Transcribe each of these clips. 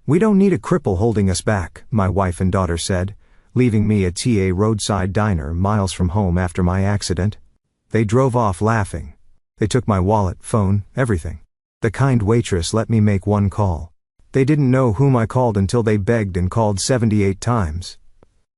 "We don't need a cripple holding us back," my wife and daughter said, leaving me at a roadside diner miles from home after my accident. They drove off laughing. They took my wallet, phone, everything. The kind waitress let me make one call. They didn't know whom I called until they begged and called 78 times.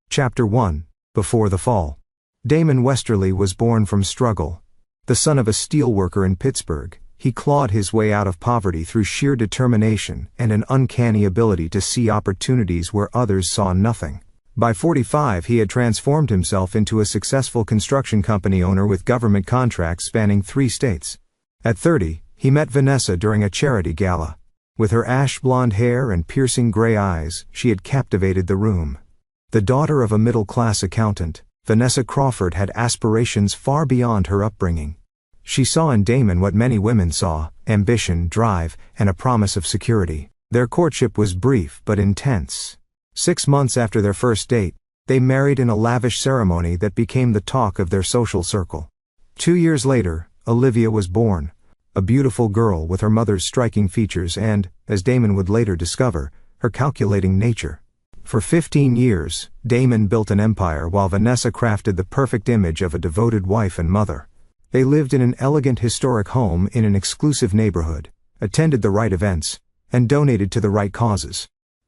Chapter 1. Before the Fall. Damon Westerly was born from struggle. The son of a steelworker in Pittsburgh, he clawed his way out of poverty through sheer determination and an uncanny ability to see opportunities where others saw nothing. By 45, he had transformed himself into a successful construction company owner with government contracts spanning 3 states. At 30, he met Vanessa during a charity gala. With her ash blonde hair and piercing gray eyes, she had captivated the room. The daughter of a middle-class accountant, Vanessa Crawford had aspirations far beyond her upbringing. She saw in Damon what many women saw: ambition, drive, and a promise of security. Their courtship was brief but intense. 6 months after their first date, they married in a lavish ceremony that became the talk of their social circle. 2 years later, Olivia was born. A beautiful girl with her mother's striking features and, as Damon would later discover, her calculating nature. For 15 years, Damon built an empire while Vanessa crafted the perfect image of a devoted wife and mother. They lived in an elegant historic home in an exclusive neighborhood, attended the right events, and donated to the right causes.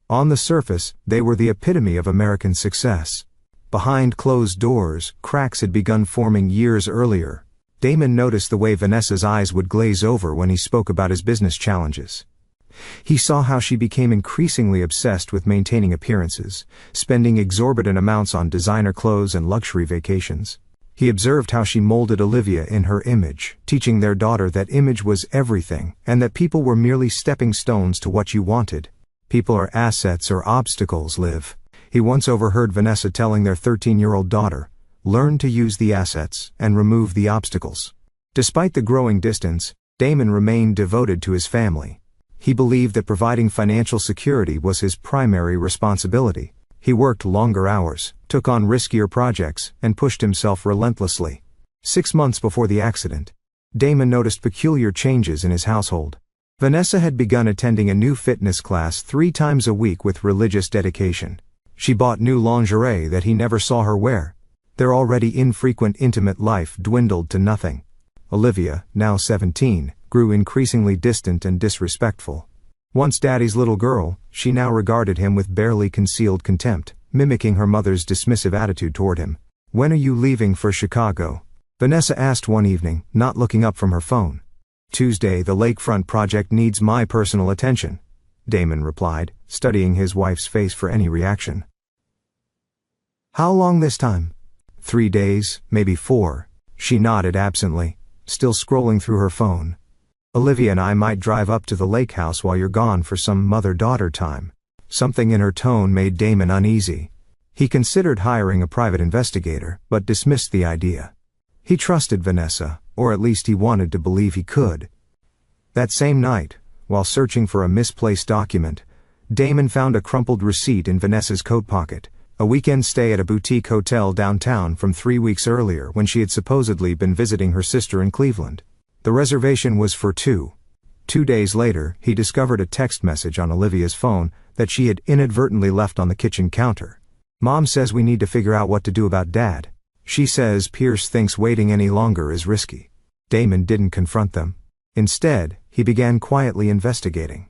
On the surface, they were the epitome of American success. Behind closed doors, cracks had begun forming years earlier. Damon noticed the way Vanessa's eyes would glaze over when he spoke about his business challenges. He saw how she became increasingly obsessed with maintaining appearances, spending exorbitant amounts on designer clothes and luxury vacations. He observed how she molded Olivia in her image, teaching their daughter that image was everything and that people were merely stepping stones to what you wanted. "People are assets or obstacles, Liv," he once overheard Vanessa telling their 13-year-old daughter. "Learn to use the assets and remove the obstacles." Despite the growing distance, Damon remained devoted to his family. He believed that providing financial security was his primary responsibility. He worked longer hours, took on riskier projects, and pushed himself relentlessly. 6 months before the accident, Damon noticed peculiar changes in his household. Vanessa had begun attending a new fitness class 3 times a week with religious dedication. She bought new lingerie that he never saw her wear. Their already infrequent intimate life dwindled to nothing. Olivia, now 17, grew increasingly distant and disrespectful. Once daddy's little girl, she now regarded him with barely concealed contempt, mimicking her mother's dismissive attitude toward him. "When are you leaving for Chicago?" Vanessa asked one evening, not looking up from her phone. "Tuesday. The lakefront project needs my personal attention," Damon replied, studying his wife's face for any reaction. "How long this time?" 3 days, maybe 4. She nodded absently, still scrolling through her phone. "Olivia and I might drive up to the lake house while you're gone for some mother-daughter time." Something in her tone made Damon uneasy. He considered hiring a private investigator, but dismissed the idea. He trusted Vanessa, or at least he wanted to believe he could. That same night, while searching for a misplaced document, Damon found a crumpled receipt in Vanessa's coat pocket. A weekend stay at a boutique hotel downtown from 3 weeks earlier when she had supposedly been visiting her sister in Cleveland. The reservation was for 2. 2 days later, he discovered a text message on Olivia's phone that she had inadvertently left on the kitchen counter. "Mom says we need to figure out what to do about Dad. She says Pierce thinks waiting any longer is risky." Damon didn't confront them. Instead, he began quietly investigating.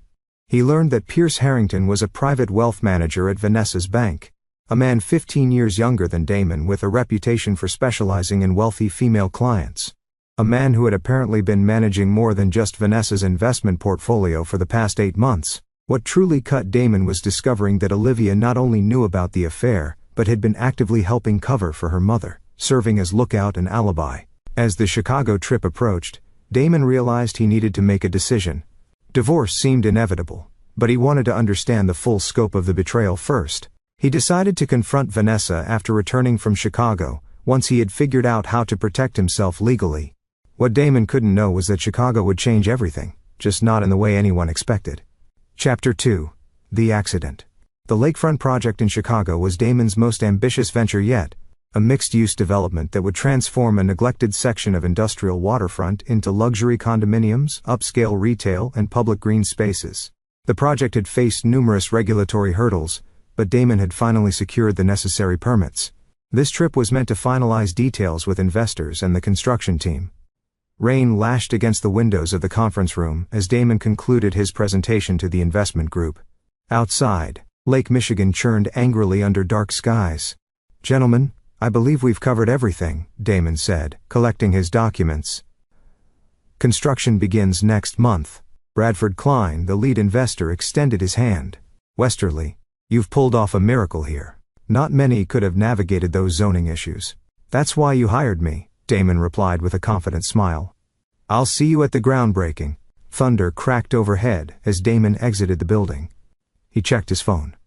He learned that Pierce Harrington was a private wealth manager at Vanessa's bank. A man 15 years younger than Damon with a reputation for specializing in wealthy female clients. A man who had apparently been managing more than just Vanessa's investment portfolio for the past 8 months. What truly cut Damon was discovering that Olivia not only knew about the affair, but had been actively helping cover for her mother, serving as lookout and alibi. As the Chicago trip approached, Damon realized he needed to make a decision. Divorce seemed inevitable, but he wanted to understand the full scope of the betrayal first. He decided to confront Vanessa after returning from Chicago, once he had figured out how to protect himself legally. What Damon couldn't know was that Chicago would change everything, just not in the way anyone expected. Chapter 2. The Accident. The lakefront project in Chicago was Damon's most ambitious venture yet, a mixed-use development that would transform a neglected section of industrial waterfront into luxury condominiums, upscale retail, and public green spaces. The project had faced numerous regulatory hurdles, but Damon had finally secured the necessary permits. This trip was meant to finalize details with investors and the construction team. Rain lashed against the windows of the conference room as Damon concluded his presentation to the investment group. Outside, Lake Michigan churned angrily under dark skies. "Gentlemen, I believe we've covered everything," Damon said, collecting his documents. "Construction begins next month." Bradford Klein, the lead investor, extended his hand. "Westerly, you've pulled off a miracle here. Not many could have navigated those zoning issues. That's why you hired me," Damon replied with a confident smile. "I'll see you at the groundbreaking." Thunder cracked overhead as Damon exited the building. He checked his phone.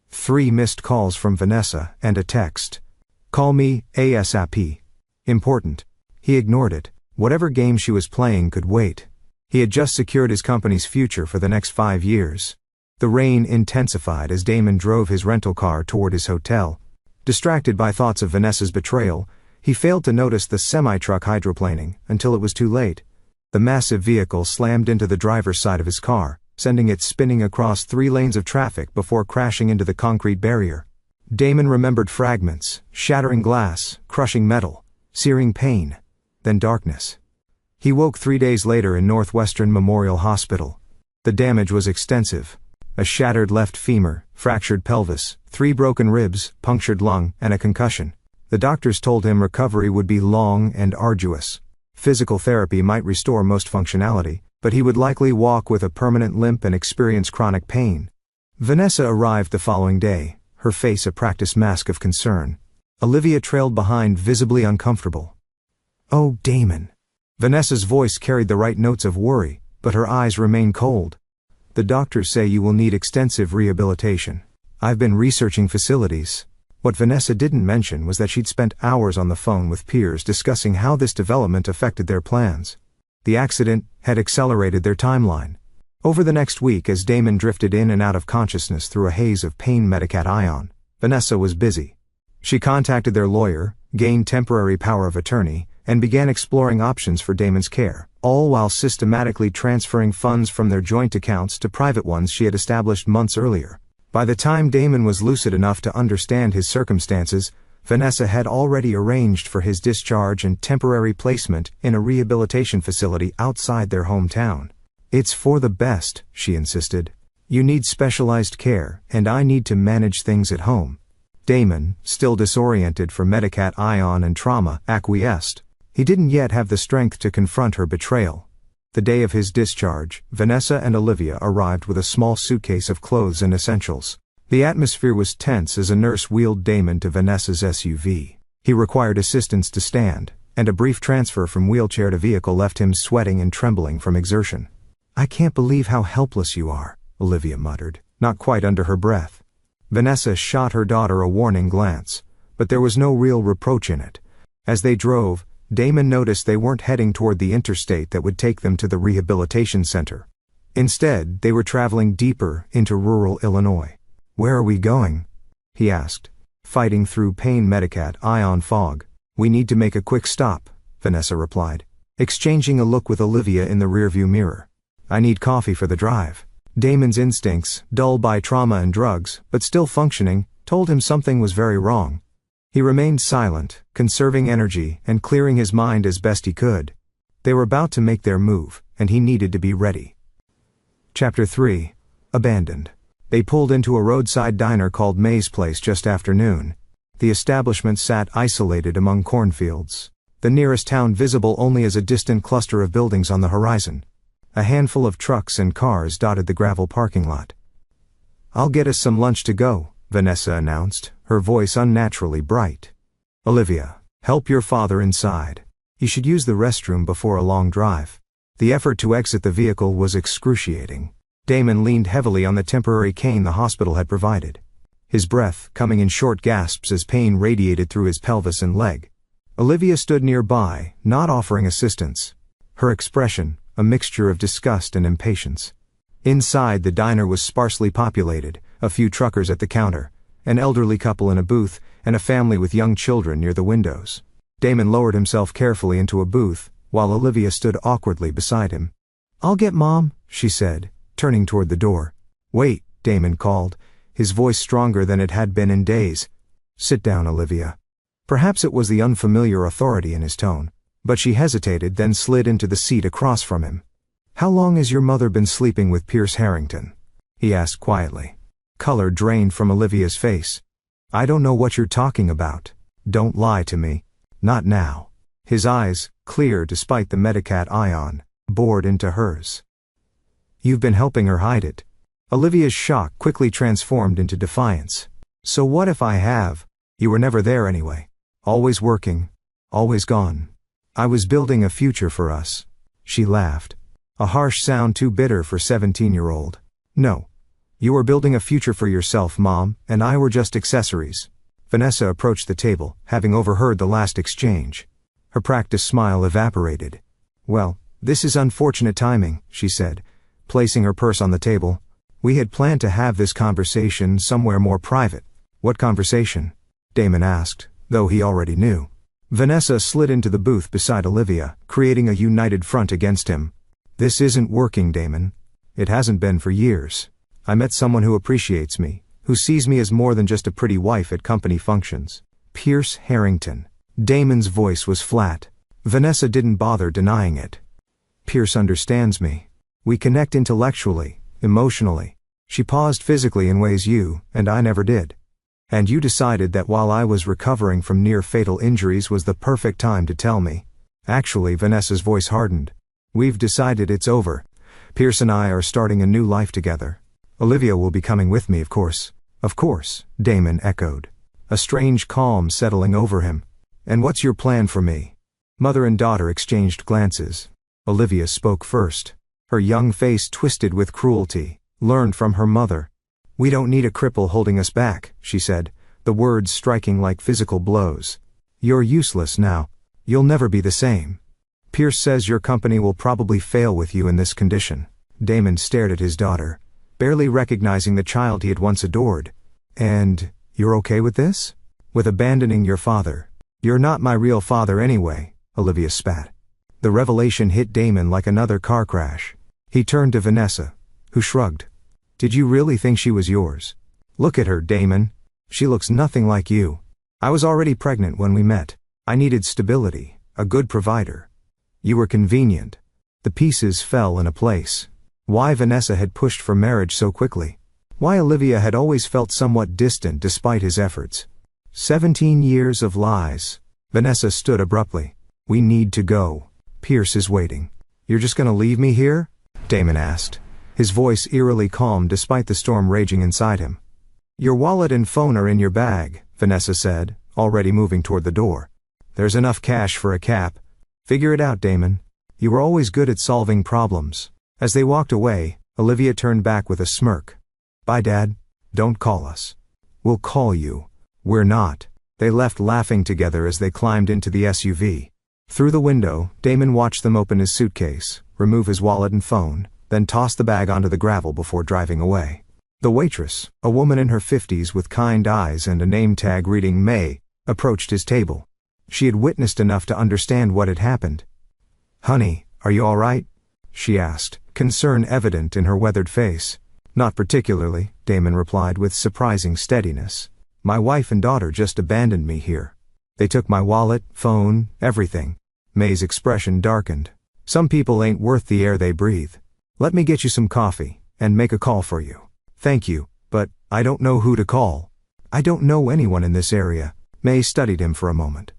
3 missed calls from Vanessa and a text. "Call me ASAP. Important." He ignored it. Whatever game she was playing could wait. He had just secured his company's future for the next 5 years. The rain intensified as Damon drove his rental car toward his hotel. Distracted by thoughts of Vanessa's betrayal, he failed to notice the semi-truck hydroplaning until it was too late. The massive vehicle slammed into the driver's side of his car, sending it spinning across 3 lanes of traffic before crashing into the concrete barrier. Damon remembered fragments, shattering glass, crushing metal, searing pain, then darkness. He woke 3 days later in Northwestern Memorial Hospital. The damage was extensive. A shattered left femur, fractured pelvis, 3 broken ribs, punctured lung, and a concussion. The doctors told him recovery would be long and arduous. Physical therapy might restore most functionality, but he would likely walk with a permanent limp and experience chronic pain. Vanessa arrived the following day, her face a practiced mask of concern. Olivia trailed behind, visibly uncomfortable. "Oh, Damon." Vanessa's voice carried the right notes of worry, but her eyes remained cold. "The doctors say you will need extensive rehabilitation. I've been researching facilities." What Vanessa didn't mention was that she'd spent hours on the phone with peers discussing how this development affected their plans. The accident had accelerated their timeline. Over the next week, as Damon drifted in and out of consciousness through a haze of pain medication, Vanessa was busy. She contacted their lawyer, gained temporary power of attorney, and began exploring options for Damon's care, all while systematically transferring funds from their joint accounts to private ones she had established months earlier. By the time Damon was lucid enough to understand his circumstances, Vanessa had already arranged for his discharge and temporary placement in a rehabilitation facility outside their hometown. "It's for the best," she insisted. "You need specialized care, and I need to manage things at home." Damon, still disoriented from medication and trauma, acquiesced. He didn't yet have the strength to confront her betrayal. The day of his discharge, Vanessa and Olivia arrived with a small suitcase of clothes and essentials. The atmosphere was tense as a nurse wheeled Damon to Vanessa's SUV. He required assistance to stand, and a brief transfer from wheelchair to vehicle left him sweating and trembling from exertion. "I can't believe how helpless you are," Olivia muttered, not quite under her breath. Vanessa shot her daughter a warning glance, but there was no real reproach in it. As they drove, Damon noticed they weren't heading toward the interstate that would take them to the rehabilitation center. Instead, they were traveling deeper into rural Illinois. "Where are we going?" he asked, fighting through pain medication fog. "We need to make a quick stop," Vanessa replied, exchanging a look with Olivia in the rearview mirror. "I need coffee for the drive." Damon's instincts, dulled by trauma and drugs, but still functioning, told him something was very wrong. He remained silent, conserving energy and clearing his mind as best he could. They were about to make their move, and he needed to be ready. Chapter 3. Abandoned. They pulled into a roadside diner called May's Place just after noon. The establishment sat isolated among cornfields, the nearest town visible only as a distant cluster of buildings on the horizon. A handful of trucks and cars dotted the gravel parking lot. "I'll get us some lunch to go," Vanessa announced, her voice unnaturally bright. "Olivia, help your father inside. He should use the restroom before a long drive." The effort to exit the vehicle was excruciating. Damon leaned heavily on the temporary cane the hospital had provided, his breath coming in short gasps as pain radiated through his pelvis and leg. Olivia stood nearby, not offering assistance. Her expression, a mixture of disgust and impatience. Inside, the diner was sparsely populated, a few truckers at the counter, an elderly couple in a booth, and a family with young children near the windows. Damon lowered himself carefully into a booth, while Olivia stood awkwardly beside him. "I'll get Mom," she said, turning toward the door. Wait, Damon called, his voice stronger than it had been in days. Sit down, Olivia. Perhaps it was the unfamiliar authority in his tone, but she hesitated, then slid into the seat across from him. How long has your mother been sleeping with Pierce Harrington? He asked quietly. Color drained from Olivia's face. I don't know what you're talking about. Don't lie to me. Not now. His eyes, clear despite the Medicat ion, bored into hers. You've been helping her hide it. Olivia's shock quickly transformed into defiance. So what if I have? You were never there anyway. Always working. Always gone. I was building a future for us. She laughed. A harsh sound too bitter for 17-year-old. No. You were building a future for yourself, Mom, and I were just accessories. Vanessa approached the table, having overheard the last exchange. Her practiced smile evaporated. Well, this is unfortunate timing, she said, placing her purse on the table. We had planned to have this conversation somewhere more private. What conversation? Damon asked, though he already knew. Vanessa slid into the booth beside Olivia, creating a united front against him. This isn't working, Damon. It hasn't been for years. I met someone who appreciates me, who sees me as more than just a pretty wife at company functions. Pierce Harrington. Damon's voice was flat. Vanessa didn't bother denying it. Pierce understands me. We connect intellectually, emotionally. She paused physically in ways you and I never did. And you decided that while I was recovering from near-fatal injuries was the perfect time to tell me. Actually, Vanessa's voice hardened. We've decided it's over. Pierce and I are starting a new life together. Olivia will be coming with me, of course. Of course, Damon echoed. A strange calm settling over him. And what's your plan for me? Mother and daughter exchanged glances. Olivia spoke first. Her young face twisted with cruelty. Learned from her mother. We don't need a cripple holding us back, she said, the words striking like physical blows. You're useless now. You'll never be the same. Pierce says your company will probably fail with you in this condition. Damon stared at his daughter, barely recognizing the child he had once adored. And, you're okay with this? With abandoning your father? You're not my real father anyway, Olivia spat. The revelation hit Damon like another car crash. He turned to Vanessa, who shrugged. Did you really think she was yours? Look at her, Damon. She looks nothing like you. I was already pregnant when we met. I needed stability, a good provider. You were convenient. The pieces fell in a place. Why Vanessa had pushed for marriage so quickly. Why Olivia had always felt somewhat distant despite his efforts. 17 years of lies. Vanessa stood abruptly. We need to go. Pierce is waiting. You're just gonna leave me here? Damon asked, his voice eerily calm despite the storm raging inside him. Your wallet and phone are in your bag, Vanessa said, already moving toward the door. There's enough cash for a cap. Figure it out, Damon. You were always good at solving problems. As they walked away, Olivia turned back with a smirk. Bye, Dad. Don't call us. We'll call you. We're not. They left laughing together as they climbed into the SUV. Through the window, Damon watched them open his suitcase, remove his wallet and phone, then toss the bag onto the gravel before driving away. The waitress, a woman in her 50s with kind eyes and a name tag reading May, approached his table. She had witnessed enough to understand what had happened. Honey, are you all right? She asked, concern evident in her weathered face. Not particularly, Damon replied with surprising steadiness. My wife and daughter just abandoned me here. They took my wallet, phone, everything. May's expression darkened. Some people ain't worth the air they breathe. Let me get you some coffee, and make a call for you. Thank you, but I don't know who to call. I don't know anyone in this area. May studied him for a moment.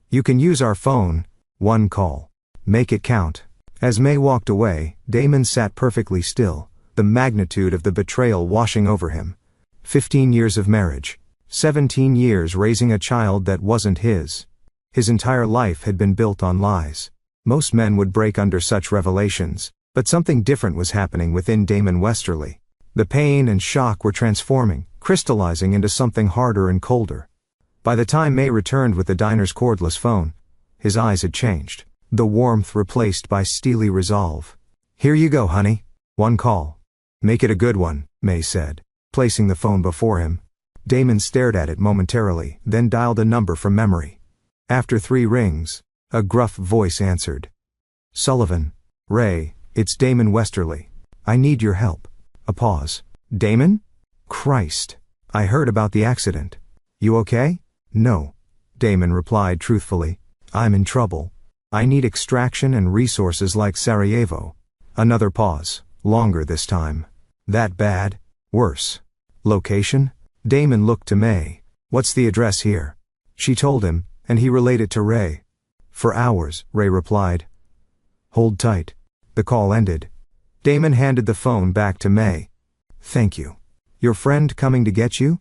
You can use our phone. One call. Make it count. As May walked away, Damon sat perfectly still, the magnitude of the betrayal washing over him. 15 years of marriage. 17 years raising a child that wasn't his. His entire life had been built on lies. Most men would break under such revelations, but something different was happening within Damon Westerly. The pain and shock were transforming, crystallizing into something harder and colder. By the time May returned with the diner's cordless phone, his eyes had changed, the warmth replaced by steely resolve. Here you go, honey. One call. Make it a good one, May said, placing the phone before him. Damon stared at it momentarily, then dialed a number from memory. After 3 rings, a gruff voice answered. Sullivan. Ray, it's Damon Westerly. I need your help. A pause. Damon? Christ. I heard about the accident. You okay? No. Damon replied truthfully. I'm in trouble. I need extraction and resources like Sarajevo. Another pause. Longer this time. That bad? Worse. Location? Damon looked to May. What's the address here? She told him, and he relayed it to Ray. For hours, Ray replied. Hold tight. The call ended. Damon handed the phone back to May. Thank you. Your friend coming to get you?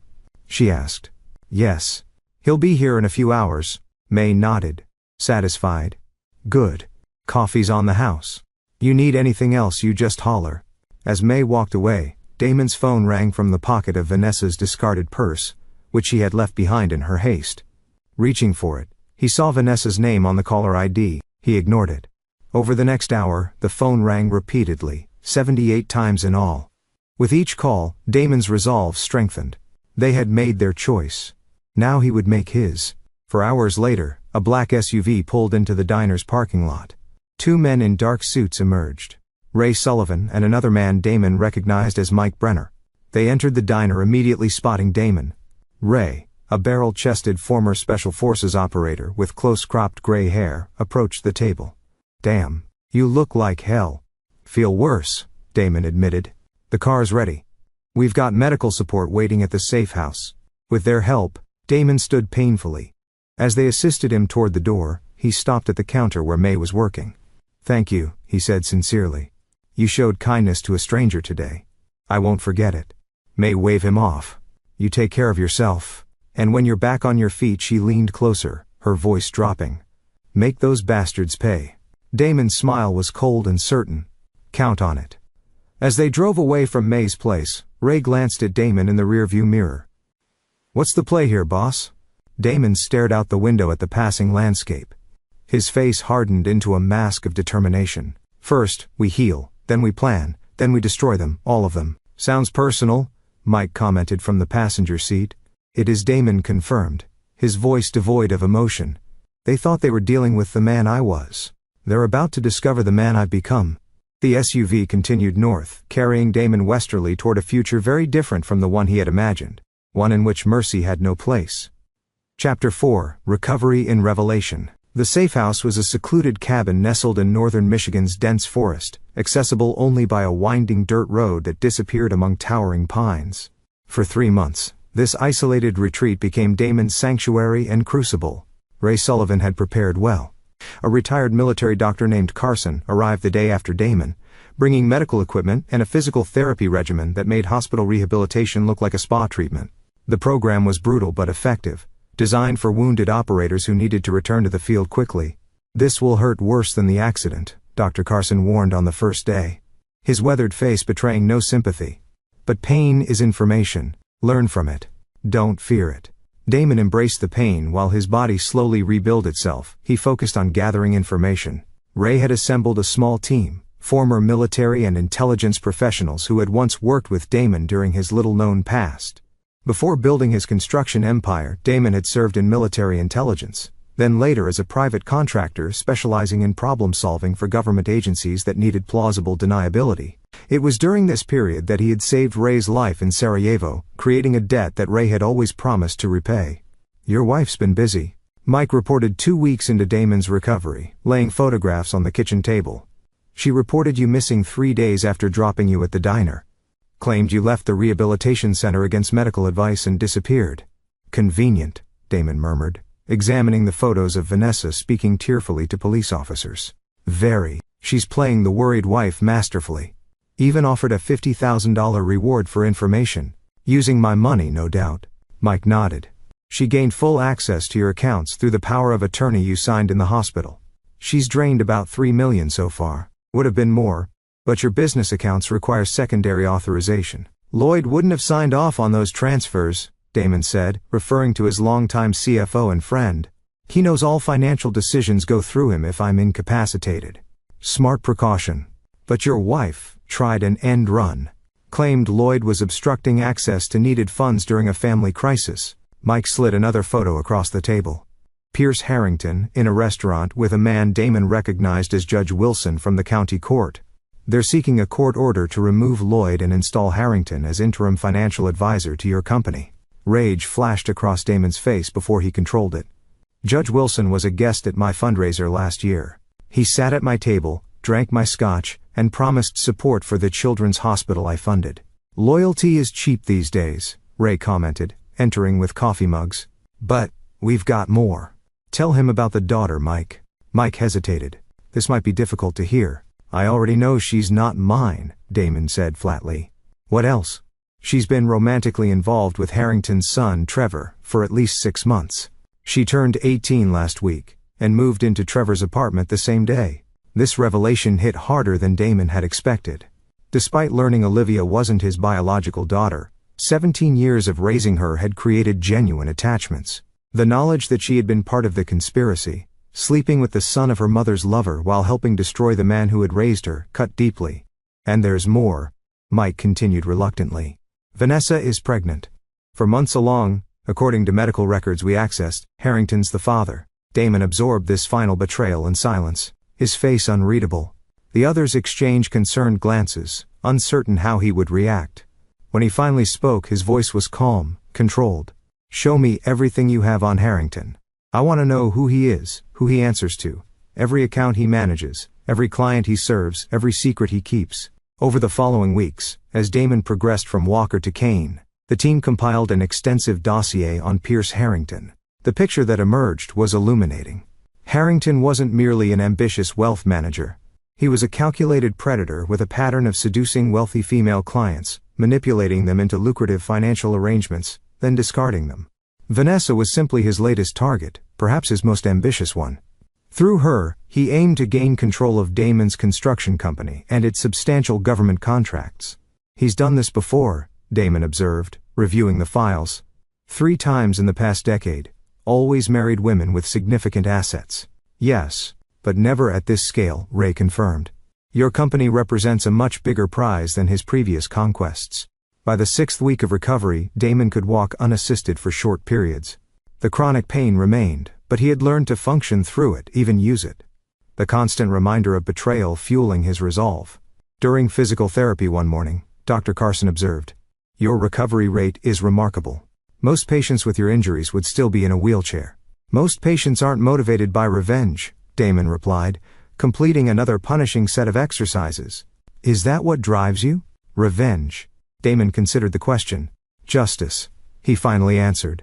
She asked. Yes. He'll be here in a few hours. May nodded. Satisfied. Good. Coffee's on the house. You need anything else, you just holler. As May walked away, Damon's phone rang from the pocket of Vanessa's discarded purse, which she had left behind in her haste. Reaching for it, he saw Vanessa's name on the caller ID. He ignored it. Over the next hour, the phone rang repeatedly, 78 times in all. With each call, Damon's resolve strengthened. They had made their choice. Now he would make his. For hours later, a black SUV pulled into the diner's parking lot. Two men in dark suits emerged. Ray Sullivan and another man Damon recognized as Mike Brenner. They entered the diner, immediately spotting Damon. Ray, a barrel-chested former Special Forces operator with close-cropped gray hair, approached the table. Damn, you look like hell. Feel worse, Damon admitted. The car's ready. We've got medical support waiting at the safe house. With their help, Damon stood painfully. As they assisted him toward the door, he stopped at the counter where May was working. Thank you, he said sincerely. You showed kindness to a stranger today. I won't forget it. May waved him off. You take care of yourself. And when you're back on your feet, she leaned closer, her voice dropping. Make those bastards pay. Damon's smile was cold and certain. Count on it. As they drove away from May's place, Ray glanced at Damon in the rearview mirror. What's the play here, boss? Damon stared out the window at the passing landscape. His face hardened into a mask of determination. First, we heal, then we plan, then we destroy them, all of them. Sounds personal, Mike commented from the passenger seat. It is, Damon confirmed, his voice devoid of emotion. They thought they were dealing with the man I was. They're about to discover the man I've become. The SUV continued north, carrying Damon westerly toward a future very different from the one he had imagined, one in which mercy had no place. Chapter 4, Recovery in Revelation. The safe house was a secluded cabin nestled in northern Michigan's dense forest, accessible only by a winding dirt road that disappeared among towering pines. For 3 months, this isolated retreat became Damon's sanctuary and crucible. Ray Sullivan had prepared well. A retired military doctor named Carson arrived the day after Damon, bringing medical equipment and a physical therapy regimen that made hospital rehabilitation look like a spa treatment. The program was brutal but effective, designed for wounded operators who needed to return to the field quickly. This will hurt worse than the accident, Dr. Carson warned on the first day, his weathered face betraying no sympathy. But pain is information. Learn from it. Don't fear it. Damon embraced the pain while his body slowly rebuilt itself. He focused on gathering information. Ray had assembled a small team, former military and intelligence professionals who had once worked with Damon during his little-known past. Before building his construction empire, Damon had served in military intelligence, then later as a private contractor specializing in problem-solving for government agencies that needed plausible deniability. It was during this period that he had saved Ray's life in Sarajevo, creating a debt that Ray had always promised to repay. Your wife's been busy, Mike reported 2 weeks into Damon's recovery, laying photographs on the kitchen table. She reported you missing 3 days after dropping you at the diner. Claimed you left the rehabilitation center against medical advice and disappeared. Convenient, Damon murmured, examining the photos of Vanessa speaking tearfully to police officers. Very. She's playing the worried wife masterfully. Even offered a $50,000 reward for information. Using my money, no doubt. Mike nodded. She gained full access to your accounts through the power of attorney you signed in the hospital. She's drained about $3 million so far. Would have been more, but your business accounts require secondary authorization. Lloyd wouldn't have signed off on those transfers, Damon said, referring to his longtime CFO and friend. He knows all financial decisions go through him if I'm incapacitated. Smart precaution. But your wife tried an end run. Claimed Lloyd was obstructing access to needed funds during a family crisis. Mike slid another photo across the table. Pierce Harrington, in a restaurant with a man Damon recognized as Judge Wilson from the county court. They're seeking a court order to remove Lloyd and install Harrington as interim financial advisor to your company. Rage flashed across Damon's face before he controlled it. Judge Wilson was a guest at my fundraiser last year. He sat at my table, drank my scotch, and promised support for the children's hospital I funded. Loyalty is cheap these days, Ray commented, entering with coffee mugs. But, we've got more. Tell him about the daughter, Mike. Mike hesitated. This might be difficult to hear. I already know she's not mine, Damon said flatly. What else? She's been romantically involved with Harrington's son, Trevor, for at least 6 months. She turned 18 last week, and moved into Trevor's apartment the same day. This revelation hit harder than Damon had expected. Despite learning Olivia wasn't his biological daughter, 17 years of raising her had created genuine attachments. The knowledge that she had been part of the conspiracy, sleeping with the son of her mother's lover while helping destroy the man who had raised her, cut deeply. And there's more, Mike continued reluctantly. Vanessa is pregnant. For months along, according to medical records we accessed, Harrington's the father. Damon absorbed this final betrayal in silence, his face unreadable. The others exchanged concerned glances, uncertain how he would react. When he finally spoke, his voice was calm, controlled. Show me everything you have on Harrington. I want to know who he is, who he answers to, every account he manages, every client he serves, every secret he keeps. Over the following weeks, as Damon progressed from Walker to Kane, the team compiled an extensive dossier on Pierce Harrington. The picture that emerged was illuminating. Harrington wasn't merely an ambitious wealth manager. He was a calculated predator with a pattern of seducing wealthy female clients, manipulating them into lucrative financial arrangements, then discarding them. Vanessa was simply his latest target, perhaps his most ambitious one. Through her, he aimed to gain control of Damon's construction company and its substantial government contracts. He's done this before, Damon observed, reviewing the files. 3 times in the past decade. Always married women with significant assets. Yes, but never at this scale, Ray confirmed. Your company represents a much bigger prize than his previous conquests. By the 6th week of recovery, Damon could walk unassisted for short periods. The chronic pain remained, but he had learned to function through it, even use it. The constant reminder of betrayal fueling his resolve. During physical therapy one morning, Dr. Carson observed, "Your recovery rate is remarkable. Most patients with your injuries would still be in a wheelchair." "Most patients aren't motivated by revenge," Damon replied, completing another punishing set of exercises. "Is that what drives you? Revenge?" Damon considered the question. "Justice," he finally answered.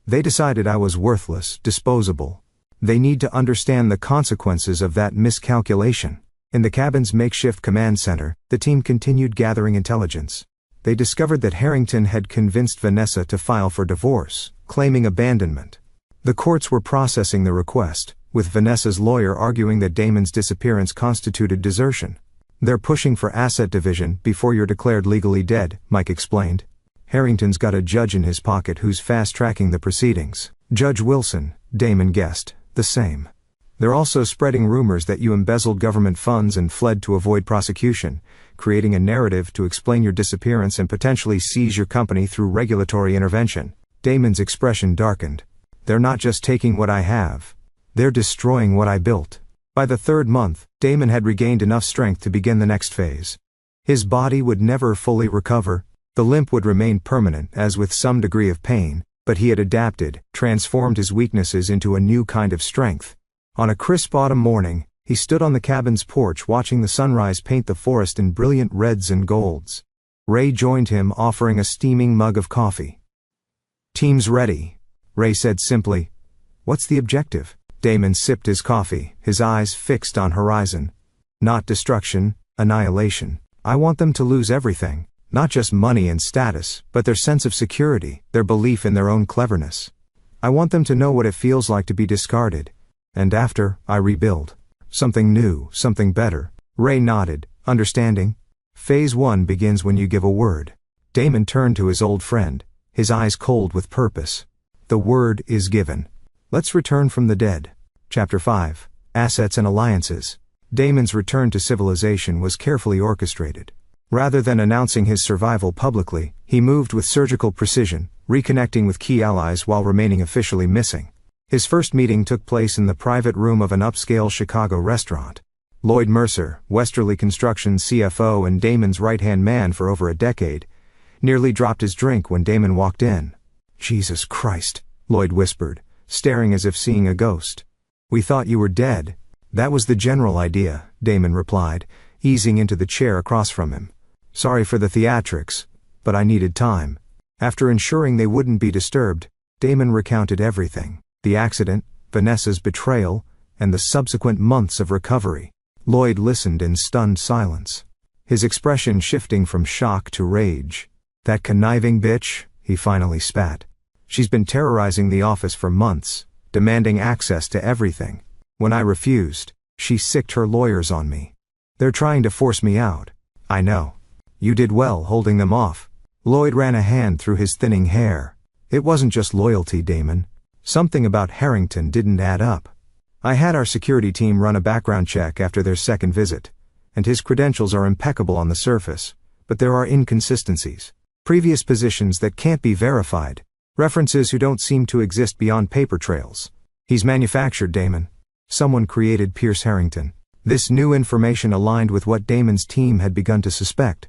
"They decided I was worthless, disposable. They need to understand the consequences of that miscalculation." In the cabin's makeshift command center, the team continued gathering intelligence. They discovered that Harrington had convinced Vanessa to file for divorce, claiming abandonment. The courts were processing the request, with Vanessa's lawyer arguing that Damon's disappearance constituted desertion. "They're pushing for asset division before you're declared legally dead," Mike explained. "Harrington's got a judge in his pocket who's fast-tracking the proceedings." Judge Wilson, Damon guessed, the same. "They're also spreading rumors that you embezzled government funds and fled to avoid prosecution, creating a narrative to explain your disappearance and potentially seize your company through regulatory intervention." Damon's expression darkened. "They're not just taking what I have. They're destroying what I built." By the 3rd month, Damon had regained enough strength to begin the next phase. His body would never fully recover. The limp would remain permanent, as with some degree of pain, but he had adapted, transformed his weaknesses into a new kind of strength. On a crisp autumn morning, he stood on the cabin's porch watching the sunrise paint the forest in brilliant reds and golds. Ray joined him, offering a steaming mug of coffee. "Team's ready," Ray said simply. "What's the objective?" Damon sipped his coffee, his eyes fixed on horizon. "Not destruction, annihilation. I want them to lose everything, not just money and status, but their sense of security, their belief in their own cleverness. I want them to know what it feels like to be discarded. And after, I rebuild. Something new, something better." Ray nodded, understanding. "Phase 1 begins when you give a word." Damon turned to his old friend, his eyes cold with purpose. "The word is given. Let's return from the dead." Chapter 5. Assets and Alliances. Damon's return to civilization was carefully orchestrated. Rather than announcing his survival publicly, he moved with surgical precision, reconnecting with key allies while remaining officially missing. His first meeting took place in the private room of an upscale Chicago restaurant. Lloyd Mercer, Westerly Construction's CFO and Damon's right-hand man for over a decade, nearly dropped his drink when Damon walked in. "Jesus Christ," Lloyd whispered, staring as if seeing a ghost. "We thought you were dead." "That was the general idea," Damon replied, easing into the chair across from him. "Sorry for the theatrics, but I needed time." After ensuring they wouldn't be disturbed, Damon recounted everything: the accident, Vanessa's betrayal, and the subsequent months of recovery. Lloyd listened in stunned silence, his expression shifting from shock to rage. "That conniving bitch," he finally spat. "She's been terrorizing the office for months, demanding access to everything. When I refused, she sicked her lawyers on me. They're trying to force me out." "I know. You did well holding them off." Lloyd ran a hand through his thinning hair. "It wasn't just loyalty, Damon. Something about Harrington didn't add up. I had our security team run a background check after their second visit, and his credentials are impeccable on the surface, but there are inconsistencies. Previous positions that can't be verified, references who don't seem to exist beyond paper trails. He's manufactured Damon. Someone created Pierce Harrington." This new information aligned with what Damon's team had begun to suspect.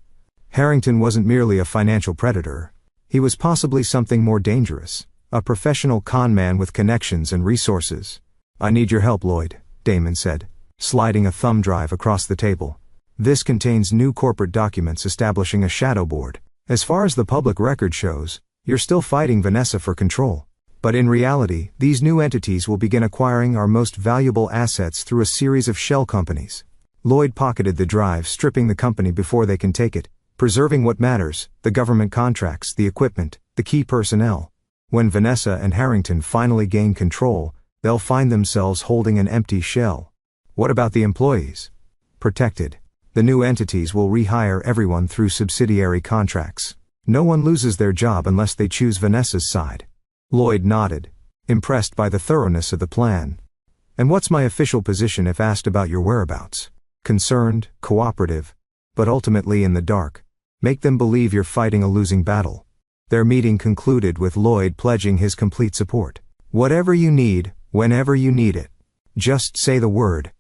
Harrington wasn't merely a financial predator. He was possibly something more dangerous, a professional con man with connections and resources. "I need your help, Lloyd," Damon said, sliding a thumb drive across the table. "This contains new corporate documents establishing a shadow board. As far as the public record shows, you're still fighting Vanessa for control. But in reality, these new entities will begin acquiring our most valuable assets through a series of shell companies." Lloyd pocketed the drive, stripping the company before they can take it, preserving what matters: the government contracts, the equipment, the key personnel. When Vanessa and Harrington finally gain control, they'll find themselves holding an empty shell. What about the employees? Protected. The new entities will rehire everyone through subsidiary contracts. No one loses their job unless they choose Vanessa's side. Lloyd nodded, impressed by the thoroughness of the plan. "And what's my official position if asked about your whereabouts?" "Concerned, cooperative, but ultimately in the dark. Make them believe you're fighting a losing battle." Their meeting concluded with Lloyd pledging his complete support. "Whatever you need, whenever you need it. Just say the word."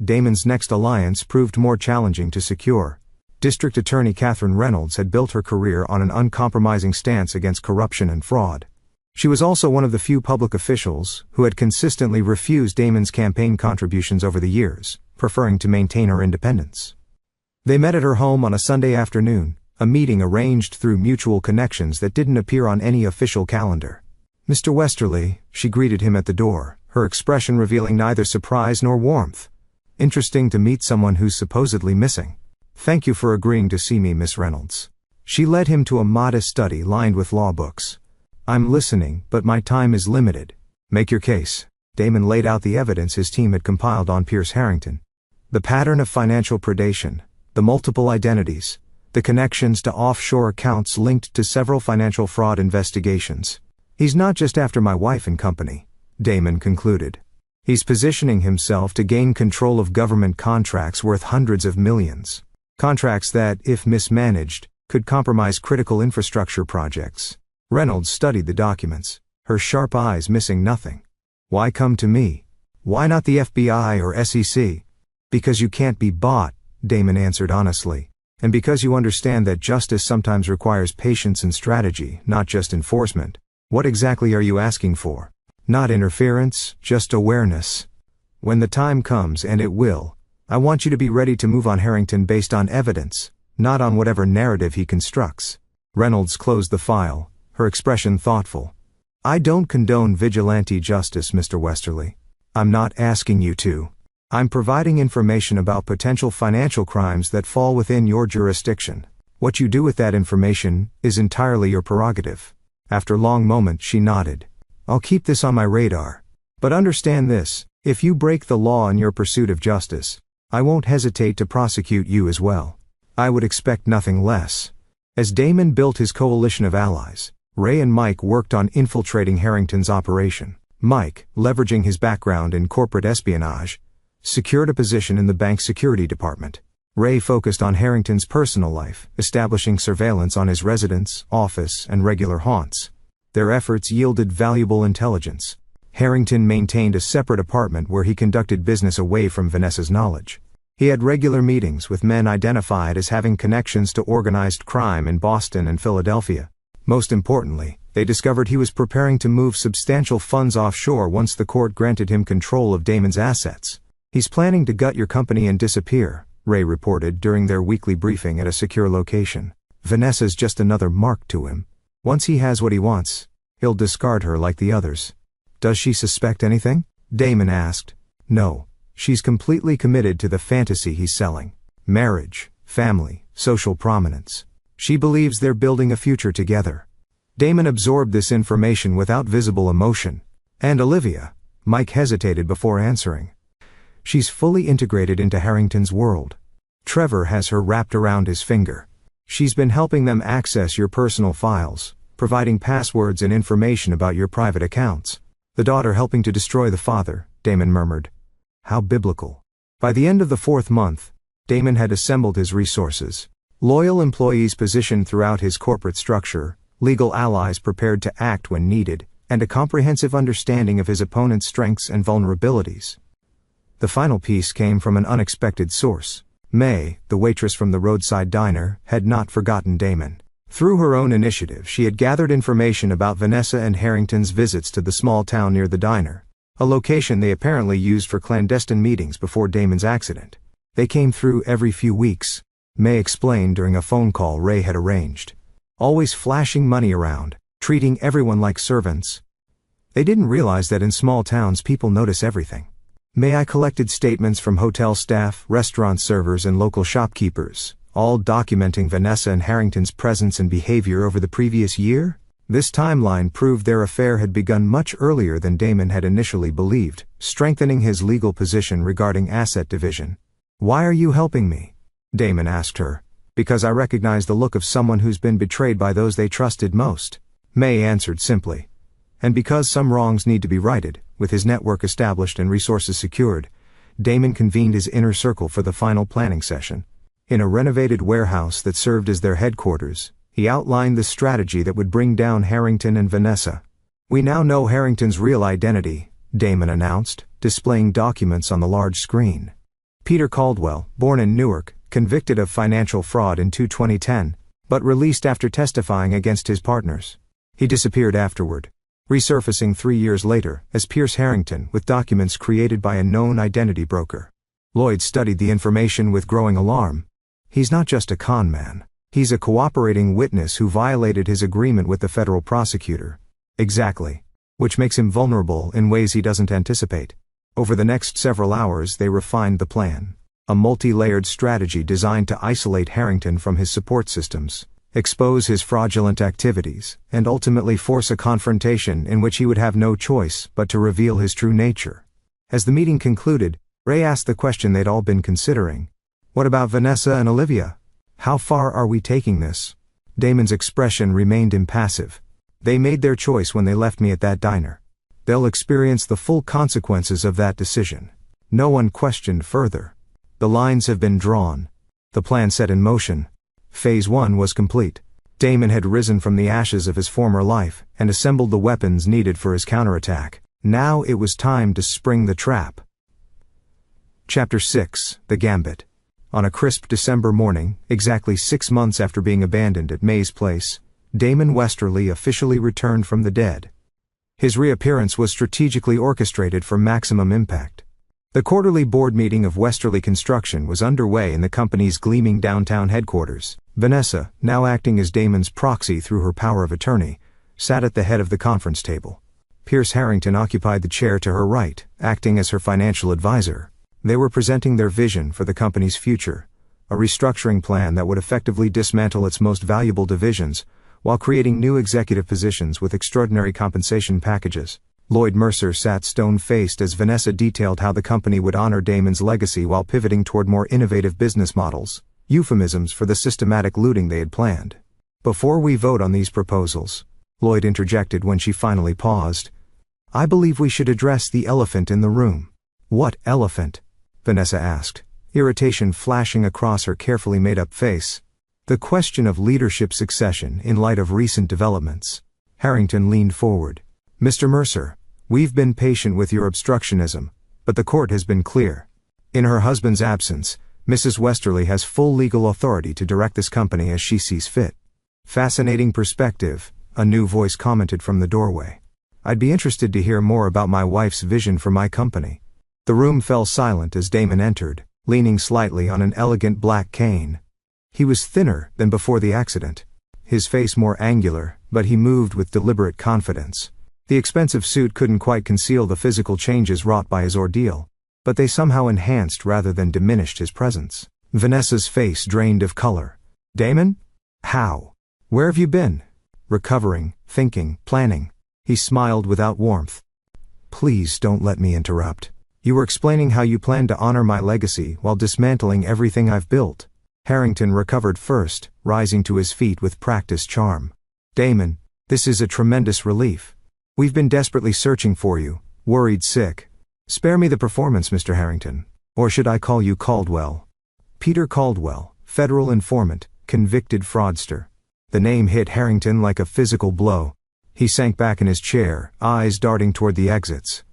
Damon's next alliance proved more challenging to secure. District Attorney Catherine Reynolds had built her career on an uncompromising stance against corruption and fraud. She was also one of the few public officials who had consistently refused Damon's campaign contributions over the years, preferring to maintain her independence. They met at her home on a Sunday afternoon, a meeting arranged through mutual connections that didn't appear on any official calendar. "Mr. Westerly," she greeted him at the door, her expression revealing neither surprise nor warmth. "Interesting to meet someone who's supposedly missing. Thank you for agreeing to see me, Miss Reynolds." She led him to a modest study lined with law books. "I'm listening, but my time is limited." "Make your case." Damon laid out the evidence his team had compiled on Pierce Harrington. The pattern of financial predation, the multiple identities, the connections to offshore accounts linked to several financial fraud investigations. "He's not just after my wife and company," Damon concluded. "He's positioning himself to gain control of government contracts worth hundreds of millions. Contracts that, if mismanaged, could compromise critical infrastructure projects." Reynolds studied the documents, her sharp eyes missing nothing. "Why come to me? Why not the FBI or SEC?" "Because you can't be bought," Damon answered honestly. "And because you understand that justice sometimes requires patience and strategy, not just enforcement." "What exactly are you asking for?" "Not interference, just awareness. When the time comes, and it will, I want you to be ready to move on Harrington based on evidence, not on whatever narrative he constructs." Reynolds closed the file, her expression thoughtful. "I don't condone vigilante justice, Mr. Westerly. I'm not asking you to. I'm providing information about potential financial crimes that fall within your jurisdiction. What you do with that information is entirely your prerogative." After a long moment she nodded. "I'll keep this on my radar. But understand this, if you break the law in your pursuit of justice, I won't hesitate to prosecute you as well." I would expect nothing less. As Damon built his coalition of allies, Ray and Mike worked on infiltrating Harrington's operation. Mike, leveraging his background in corporate espionage, secured a position in the bank's security department. Ray focused on Harrington's personal life, establishing surveillance on his residence, office, and regular haunts. Their efforts yielded valuable intelligence. Harrington maintained a separate apartment where he conducted business away from Vanessa's knowledge. He had regular meetings with men identified as having connections to organized crime in Boston and Philadelphia. Most importantly, they discovered he was preparing to move substantial funds offshore once the court granted him control of Damon's assets. "He's planning to gut your company and disappear," Ray reported during their weekly briefing at a secure location. "Vanessa's just another mark to him. Once he has what he wants, he'll discard her like the others." "Does she suspect anything?" Damon asked. "No. She's completely committed to the fantasy he's selling. Marriage, family, social prominence. She believes they're building a future together." Damon absorbed this information without visible emotion. "And Olivia?" Mike hesitated before answering. "She's fully integrated into Harrington's world. Trevor has her wrapped around his finger. She's been helping them access your personal files, providing passwords and information about your private accounts. The daughter helping to destroy the father," Damon murmured. How biblical. By the end of the 4th month, Damon had assembled his resources. Loyal employees positioned throughout his corporate structure, legal allies prepared to act when needed, and a comprehensive understanding of his opponent's strengths and vulnerabilities. The final piece came from an unexpected source. May, the waitress from the roadside diner, had not forgotten Damon. Through her own initiative, she had gathered information about Vanessa and Harrington's visits to the small town near the diner, a location they apparently used for clandestine meetings before Damon's accident. "They came through every few weeks," May explained during a phone call Ray had arranged. "Always flashing money around, treating everyone like servants." They didn't realize that in small towns people notice everything. May collected statements from hotel staff, restaurant servers and local shopkeepers, all documenting Vanessa and Harrington's presence and behavior over the previous year. This timeline proved their affair had begun much earlier than Damon had initially believed, strengthening his legal position regarding asset division. "Why are you helping me?" Damon asked her. "Because I recognize the look of someone who's been betrayed by those they trusted most," May answered simply. "And because some wrongs need to be righted." With his network established and resources secured, Damon convened his inner circle for the final planning session. In a renovated warehouse that served as their headquarters, he outlined the strategy that would bring down Harrington and Vanessa. "We now know Harrington's real identity," Damon announced, displaying documents on the large screen. "Peter Caldwell, born in Newark, convicted of financial fraud in 2010, but released after testifying against his partners. He disappeared afterward, resurfacing 3 years later as Pierce Harrington with documents created by a known identity broker." Lloyd studied the information with growing alarm. "He's not just a con man. He's a cooperating witness who violated his agreement with the federal prosecutor." "Exactly. Which makes him vulnerable in ways he doesn't anticipate." Over the next several hours they refined the plan. A multi-layered strategy designed to isolate Harrington from his support systems, expose his fraudulent activities, and ultimately force a confrontation in which he would have no choice but to reveal his true nature. As the meeting concluded, Ray asked the question they'd all been considering. "What about Vanessa and Olivia? How far are we taking this?" Damon's expression remained impassive. "They made their choice when they left me at that diner. They'll experience the full consequences of that decision." No one questioned further. The lines have been drawn. The plan set in motion. Phase 1 was complete. Damon had risen from the ashes of his former life and assembled the weapons needed for his counterattack. Now it was time to spring the trap. Chapter 6: The Gambit. On a crisp December morning, exactly 6 months after being abandoned at May's place, Damon Westerly officially returned from the dead. His reappearance was strategically orchestrated for maximum impact. The quarterly board meeting of Westerly Construction was underway in the company's gleaming downtown headquarters. Vanessa, now acting as Damon's proxy through her power of attorney, sat at the head of the conference table. Pierce Harrington occupied the chair to her right, acting as her financial advisor. They were presenting their vision for the company's future, a restructuring plan that would effectively dismantle its most valuable divisions, while creating new executive positions with extraordinary compensation packages. Lloyd Mercer sat stone-faced as Vanessa detailed how the company would honor Damon's legacy while pivoting toward more innovative business models, euphemisms for the systematic looting they had planned. "Before we vote on these proposals," Lloyd interjected when she finally paused, "I believe we should address the elephant in the room." "What elephant?" Vanessa asked, irritation flashing across her carefully made-up face. "The question of leadership succession in light of recent developments." Harrington leaned forward. "Mr. Mercer, we've been patient with your obstructionism, but the court has been clear. In her husband's absence, Mrs. Westerly has full legal authority to direct this company as she sees fit. Fascinating perspective, a new voice commented from the doorway. I'd be interested to hear more about my wife's vision for my company. The room fell silent as Damon entered, leaning slightly on an elegant black cane. He was thinner than before the accident. His face more angular, but he moved with deliberate confidence. The expensive suit couldn't quite conceal the physical changes wrought by his ordeal, but they somehow enhanced rather than diminished his presence. Vanessa's face drained of color. Damon? How? Where have you been? Recovering, thinking, planning. He smiled without warmth. Please don't let me interrupt. You were explaining how you plan to honor my legacy while dismantling everything I've built. Harrington recovered first, rising to his feet with practiced charm. Damon, this is a tremendous relief. We've been desperately searching for you, worried sick. Spare me the performance, Mr. Harrington. Or should I call you Caldwell? Peter Caldwell, federal informant, convicted fraudster. The name hit Harrington like a physical blow. He sank back in his chair, eyes darting toward the exits.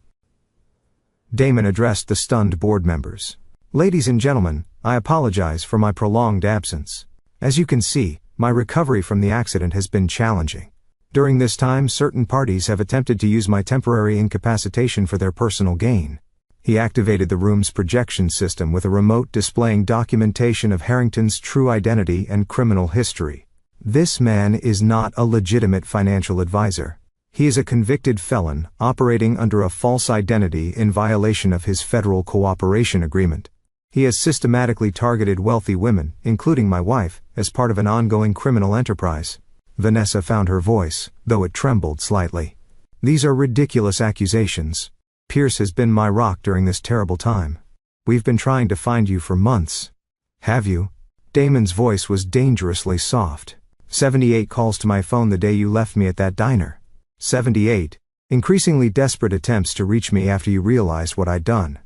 Damon addressed the stunned board members. Ladies and gentlemen, I apologize for my prolonged absence. As you can see, my recovery from the accident has been challenging. During this time, certain parties have attempted to use my temporary incapacitation for their personal gain. He activated the room's projection system with a remote displaying documentation of Harrington's true identity and criminal history. This man is not a legitimate financial advisor. He is a convicted felon, operating under a false identity in violation of his federal cooperation agreement. He has systematically targeted wealthy women, including my wife, as part of an ongoing criminal enterprise. Vanessa found her voice, though it trembled slightly. These are ridiculous accusations. Pierce has been my rock during this terrible time. We've been trying to find you for months. Have you? Damon's voice was dangerously soft. 78 calls to my phone the day you left me at that diner. 78. Increasingly desperate attempts to reach me after you realized what I'd done.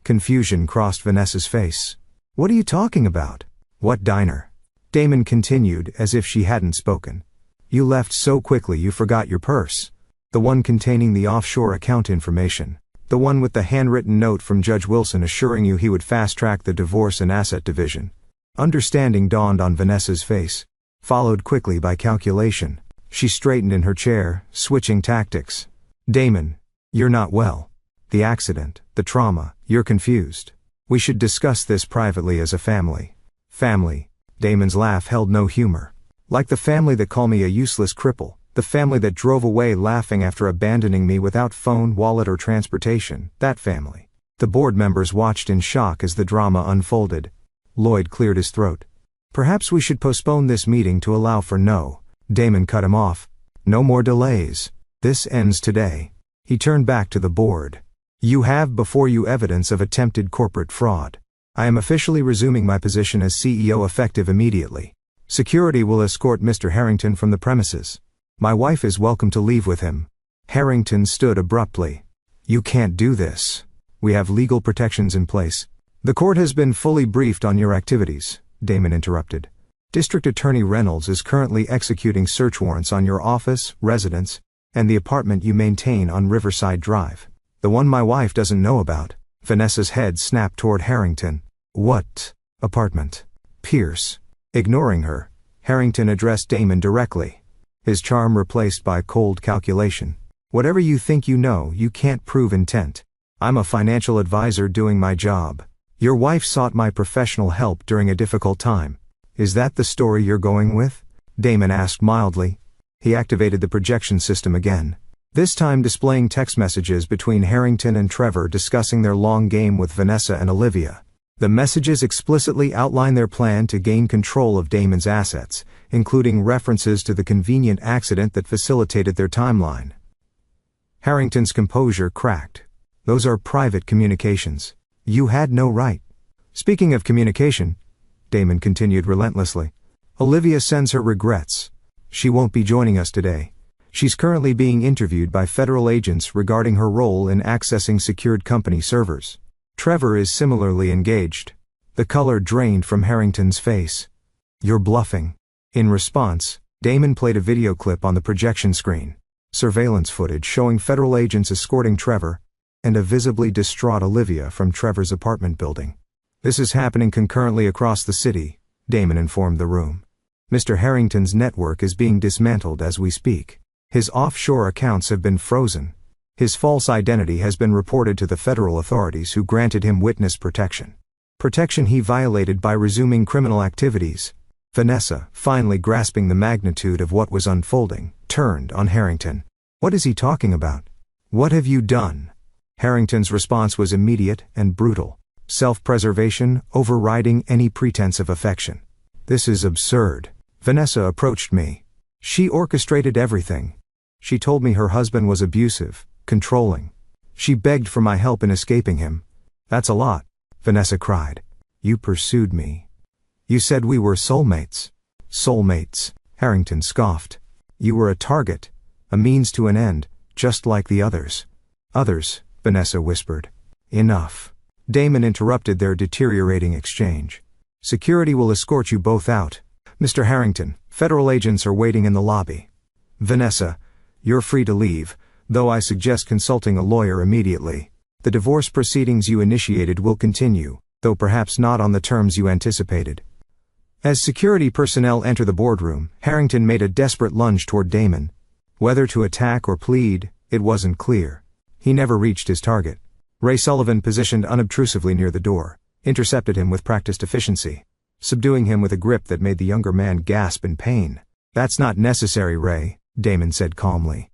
Confusion crossed Vanessa's face. What are you talking about? What diner? Damon continued as if she hadn't spoken. You left so quickly you forgot your purse. The one containing the offshore account information. The one with the handwritten note from Judge Wilson assuring you he would fast-track the divorce and asset division. Understanding dawned on Vanessa's face, followed quickly by calculation. She straightened in her chair, switching tactics. Damon, you're not well. The accident, the trauma, you're confused. We should discuss this privately as a family. Family. Damon's laugh held no humor. Like the family that called me a useless cripple, the family that drove away laughing after abandoning me without phone, wallet, or transportation, that family. The board members watched in shock as the drama unfolded. Lloyd cleared his throat. Perhaps we should postpone this meeting to allow for no. Damon cut him off. No more delays. This ends today. He turned back to the board. You have before you evidence of attempted corporate fraud. I am officially resuming my position as CEO effective immediately. Security will escort Mr. Harrington from the premises. My wife is welcome to leave with him. Harrington stood abruptly. You can't do this. We have legal protections in place. The court has been fully briefed on your activities, Damon interrupted. District Attorney Reynolds is currently executing search warrants on your office, residence, and the apartment you maintain on Riverside Drive. The one my wife doesn't know about. Vanessa's head snapped toward Harrington. What apartment? Pierce. Ignoring her, Harrington addressed Damon directly. His charm replaced by cold calculation. Whatever you think you know, you can't prove intent. I'm a financial advisor doing my job. Your wife sought my professional help during a difficult time. Is that the story you're going with? Damon asked mildly. He activated the projection system again. This time displaying text messages between Harrington and Trevor discussing their long game with Vanessa and Olivia. The messages explicitly outline their plan to gain control of Damon's assets, including references to the convenient accident that facilitated their timeline. Harrington's composure cracked. Those are private communications. You had no right. Speaking of communication, Damon continued relentlessly, Olivia sends her regrets. She won't be joining us today. She's currently being interviewed by federal agents regarding her role in accessing secured company servers. Trevor is similarly engaged. The color drained from Harrington's face. You're bluffing. In response, Damon played a video clip on the projection screen. Surveillance footage showing federal agents escorting Trevor and a visibly distraught Olivia from Trevor's apartment building. This is happening concurrently across the city, Damon informed the room. Mr. Harrington's network is being dismantled as we speak. His offshore accounts have been frozen. His false identity has been reported to the federal authorities who granted him witness protection. Protection he violated by resuming criminal activities. Vanessa, finally grasping the magnitude of what was unfolding, turned on Harrington. What is he talking about? What have you done? Harrington's response was immediate and brutal. Self-preservation overriding any pretense of affection. This is absurd. Vanessa approached me. She orchestrated everything. She told me her husband was abusive, controlling. She begged for my help in escaping him. That's a lot, Vanessa cried. You pursued me. You said we were soulmates. Soulmates, Harrington scoffed. You were a target, a means to an end, just like the others. Others, Vanessa whispered. Enough. Damon interrupted their deteriorating exchange. Security will escort you both out. Mr. Harrington, federal agents are waiting in the lobby. Vanessa, you're free to leave, though I suggest consulting a lawyer immediately. The divorce proceedings you initiated will continue, though perhaps not on the terms you anticipated. As security personnel enter the boardroom, Harrington made a desperate lunge toward Damon. Whether to attack or plead, it wasn't clear. He never reached his target. Ray Sullivan, positioned unobtrusively near the door, intercepted him with practiced efficiency, subduing him with a grip that made the younger man gasp in pain. That's not necessary, Ray, Damon said calmly.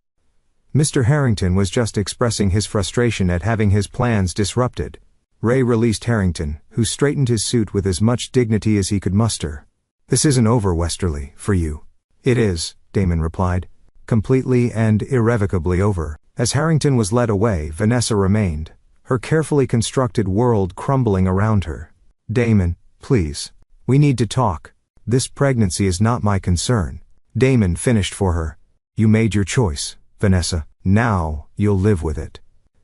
Mr. Harrington was just expressing his frustration at having his plans disrupted. Ray released Harrington, who straightened his suit with as much dignity as he could muster. This isn't over, Westerly, for you. It is, Damon replied. Completely and irrevocably over. As Harrington was led away, Vanessa remained, her carefully constructed world crumbling around her. Damon, please. We need to talk. This pregnancy is not my concern. Damon finished for her. You made your choice, Vanessa. Now, you'll live with it.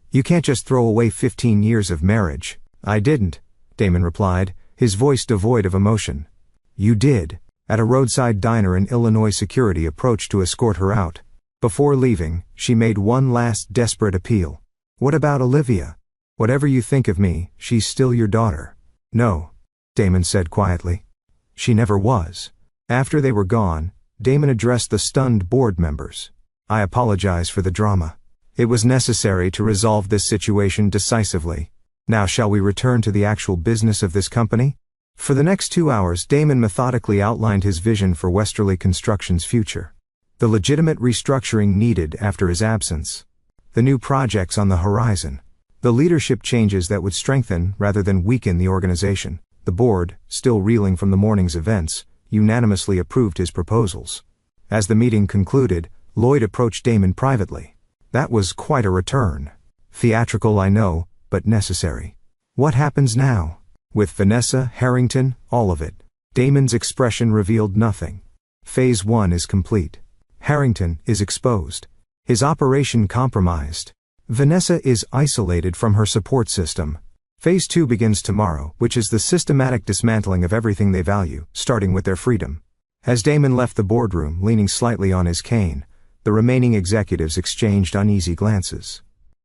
You can't just throw away 15 years of marriage. I didn't, Damon replied, his voice devoid of emotion. You did. At a roadside diner in Illinois, security approached to escort her out. Before leaving, she made one last desperate appeal. What about Olivia? Whatever you think of me, she's still your daughter. No, Damon said quietly. She never was. After they were gone, Damon addressed the stunned board members. I apologize for the drama. It was necessary to resolve this situation decisively. Now shall we return to the actual business of this company? For the next 2 hours, Damon methodically outlined his vision for Westerly Construction's future. The legitimate restructuring needed after his absence. The new projects on the horizon. The leadership changes that would strengthen rather than weaken the organization. The board, still reeling from the morning's events, unanimously approved his proposals. As the meeting concluded, Lloyd approached Damon privately. That was quite a return. Theatrical, I know, but necessary. What happens now? With Vanessa, Harrington, all of it. Damon's expression revealed nothing. Phase 1 is complete. Harrington is exposed. His operation compromised. Vanessa is isolated from her support system. Phase 2 begins tomorrow, which is the systematic dismantling of everything they value, starting with their freedom. As Damon left the boardroom, leaning slightly on his cane, the remaining executives exchanged uneasy glances.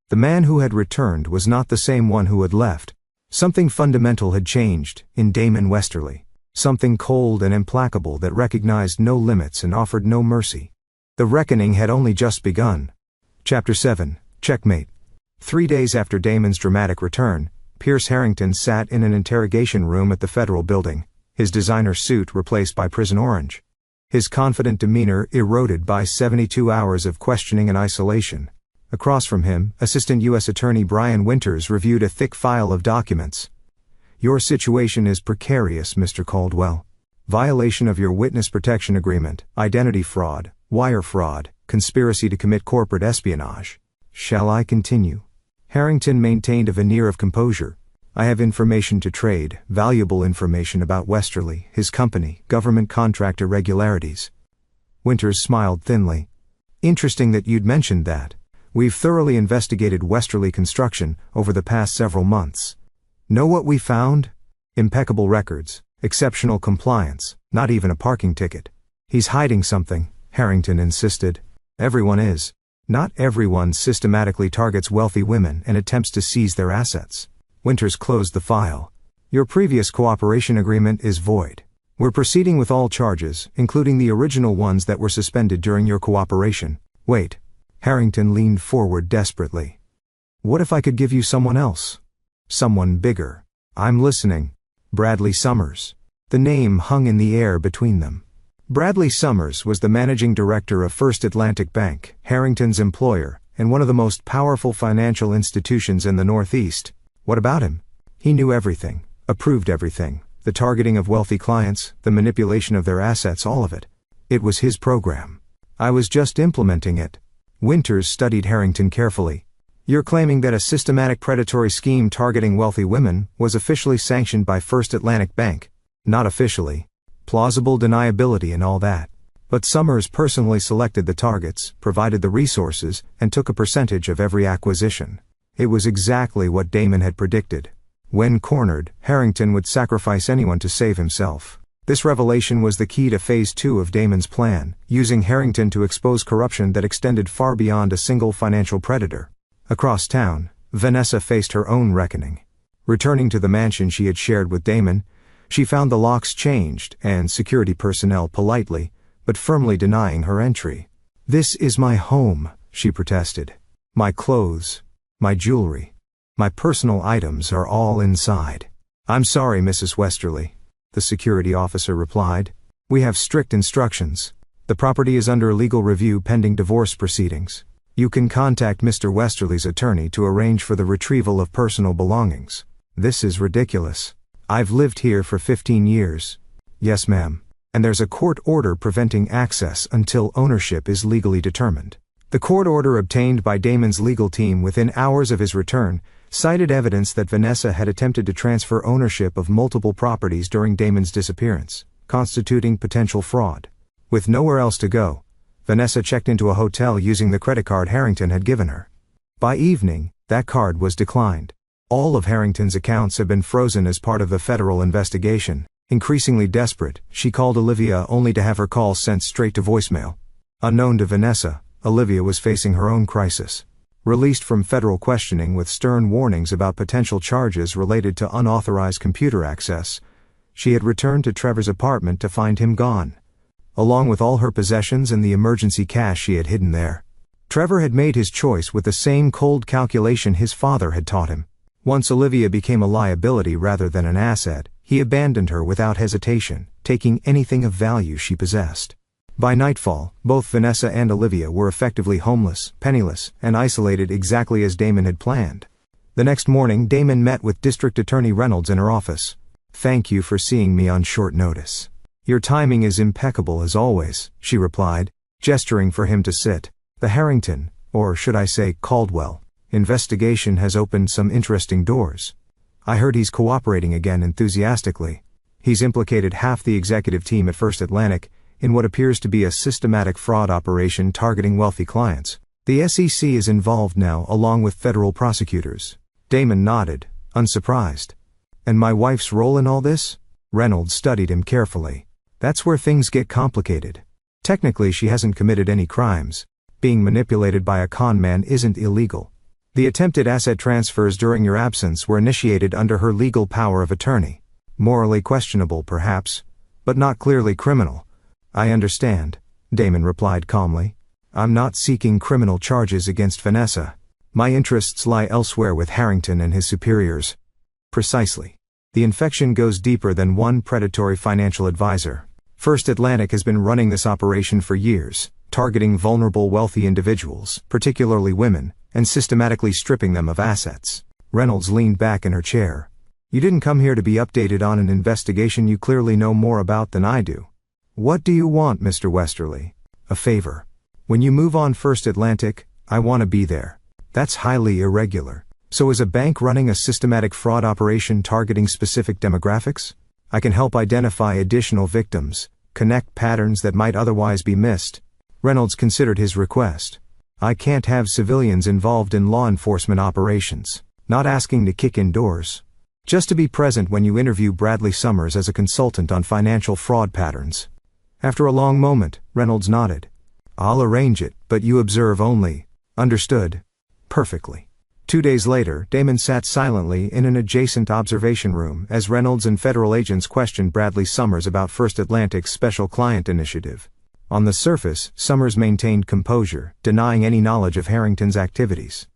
The man who had returned was not the same one who had left. Something fundamental had changed in Damon Westerly. Something cold and implacable that recognized no limits and offered no mercy. The reckoning had only just begun. Chapter 7, Checkmate. 3 days after Damon's dramatic return, Pierce Harrington sat in an interrogation room at the federal building, his designer suit replaced by prison orange. His confident demeanor eroded by 72 hours of questioning and isolation. Across from him, Assistant U.S. Attorney Brian Winters reviewed a thick file of documents. Your situation is precarious, Mr. Caldwell. Violation of your witness protection agreement, identity fraud, wire fraud, conspiracy to commit corporate espionage. Shall I continue? Harrington maintained a veneer of composure. I have information to trade, valuable information about Westerly, his company, government contract irregularities. Winters smiled thinly. Interesting that you'd mentioned that. We've thoroughly investigated Westerly Construction over the past several months. Know what we found? Impeccable records, exceptional compliance, not even a parking ticket. He's hiding something, Harrington insisted. Everyone is. Not everyone systematically targets wealthy women and attempts to seize their assets. Winters closed the file. Your previous cooperation agreement is void. We're proceeding with all charges, including the original ones that were suspended during your cooperation. Wait. Harrington leaned forward desperately. What if I could give you someone else? Someone bigger. I'm listening. Bradley Summers. The name hung in the air between them. Bradley Summers was the managing director of First Atlantic Bank, Harrington's employer, and one of the most powerful financial institutions in the Northeast. What about him? He knew everything, approved everything, the targeting of wealthy clients, the manipulation of their assets, all of it. It was his program. I was just implementing it. Winters studied Harrington carefully. You're claiming that a systematic predatory scheme targeting wealthy women was officially sanctioned by First Atlantic Bank. Not officially. Plausible deniability and all that. But Summers personally selected the targets, provided the resources, and took a percentage of every acquisition. It was exactly what Damon had predicted. When cornered, Harrington would sacrifice anyone to save himself. This revelation was the key to Phase 2 of Damon's plan, using Harrington to expose corruption that extended far beyond a single financial predator. Across town, Vanessa faced her own reckoning. Returning to the mansion she had shared with Damon, she found the locks changed and security personnel politely, but firmly denying her entry. "This is my home," she protested. "My clothes, my jewelry, my personal items are all inside." "I'm sorry, Mrs. Westerly," the security officer replied. "We have strict instructions. The property is under legal review pending divorce proceedings. You can contact Mr. Westerly's attorney to arrange for the retrieval of personal belongings." "This is ridiculous. I've lived here for 15 years. "Yes, ma'am. And there's a court order preventing access until ownership is legally determined." The court order obtained by Damon's legal team within hours of his return cited evidence that Vanessa had attempted to transfer ownership of multiple properties during Damon's disappearance, constituting potential fraud. With nowhere else to go, Vanessa checked into a hotel using the credit card Harrington had given her. By evening, that card was declined. All of Harrington's accounts had been frozen as part of the federal investigation. Increasingly desperate, she called Olivia only to have her call sent straight to voicemail. Unknown to Vanessa, Olivia was facing her own crisis. Released from federal questioning with stern warnings about potential charges related to unauthorized computer access, she had returned to Trevor's apartment to find him gone, along with all her possessions and the emergency cash she had hidden there. Trevor had made his choice with the same cold calculation his father had taught him. Once Olivia became a liability rather than an asset, he abandoned her without hesitation, taking anything of value she possessed. By nightfall, both Vanessa and Olivia were effectively homeless, penniless, and isolated exactly as Damon had planned. The next morning, Damon met with District Attorney Reynolds in her office. "Thank you for seeing me on short notice. Your timing is impeccable as always," she replied, gesturing for him to sit. "The Harrington, or should I say Caldwell, investigation has opened some interesting doors. I heard he's cooperating again enthusiastically. He's implicated half the executive team at First Atlantic in what appears to be a systematic fraud operation targeting wealthy clients. The SEC is involved now along with federal prosecutors." Damon nodded, unsurprised. "And my wife's role in all this?" Reynolds studied him carefully. "That's where things get complicated. Technically she hasn't committed any crimes. Being manipulated by a con man isn't illegal. The attempted asset transfers during your absence were initiated under her legal power of attorney. Morally questionable perhaps, but not clearly criminal." "I understand," Damon replied calmly. "I'm not seeking criminal charges against Vanessa. My interests lie elsewhere with Harrington and his superiors." "Precisely. The infection goes deeper than one predatory financial advisor. First Atlantic has been running this operation for years, targeting vulnerable wealthy individuals, particularly women, and systematically stripping them of assets." Reynolds leaned back in her chair. "You didn't come here to be updated on an investigation you clearly know more about than I do. What do you want, Mr. Westerly?" "A favor. When you move on First Atlantic, I want to be there." "That's highly irregular. So is a bank running a systematic fraud operation targeting specific demographics? I can help identify additional victims, connect patterns that might otherwise be missed." Reynolds considered his request. "I can't have civilians involved in law enforcement operations. Not asking to kick in doors. Just to be present when you interview Bradley Summers as a consultant on financial fraud patterns." After a long moment, Reynolds nodded. "I'll arrange it, but you observe only." "Understood." "Perfectly. 2 days later, Damon sat silently in an adjacent observation room as Reynolds and federal agents questioned Bradley Summers about First Atlantic's special client initiative. On the surface, Summers maintained composure, denying any knowledge of Harrington's activities.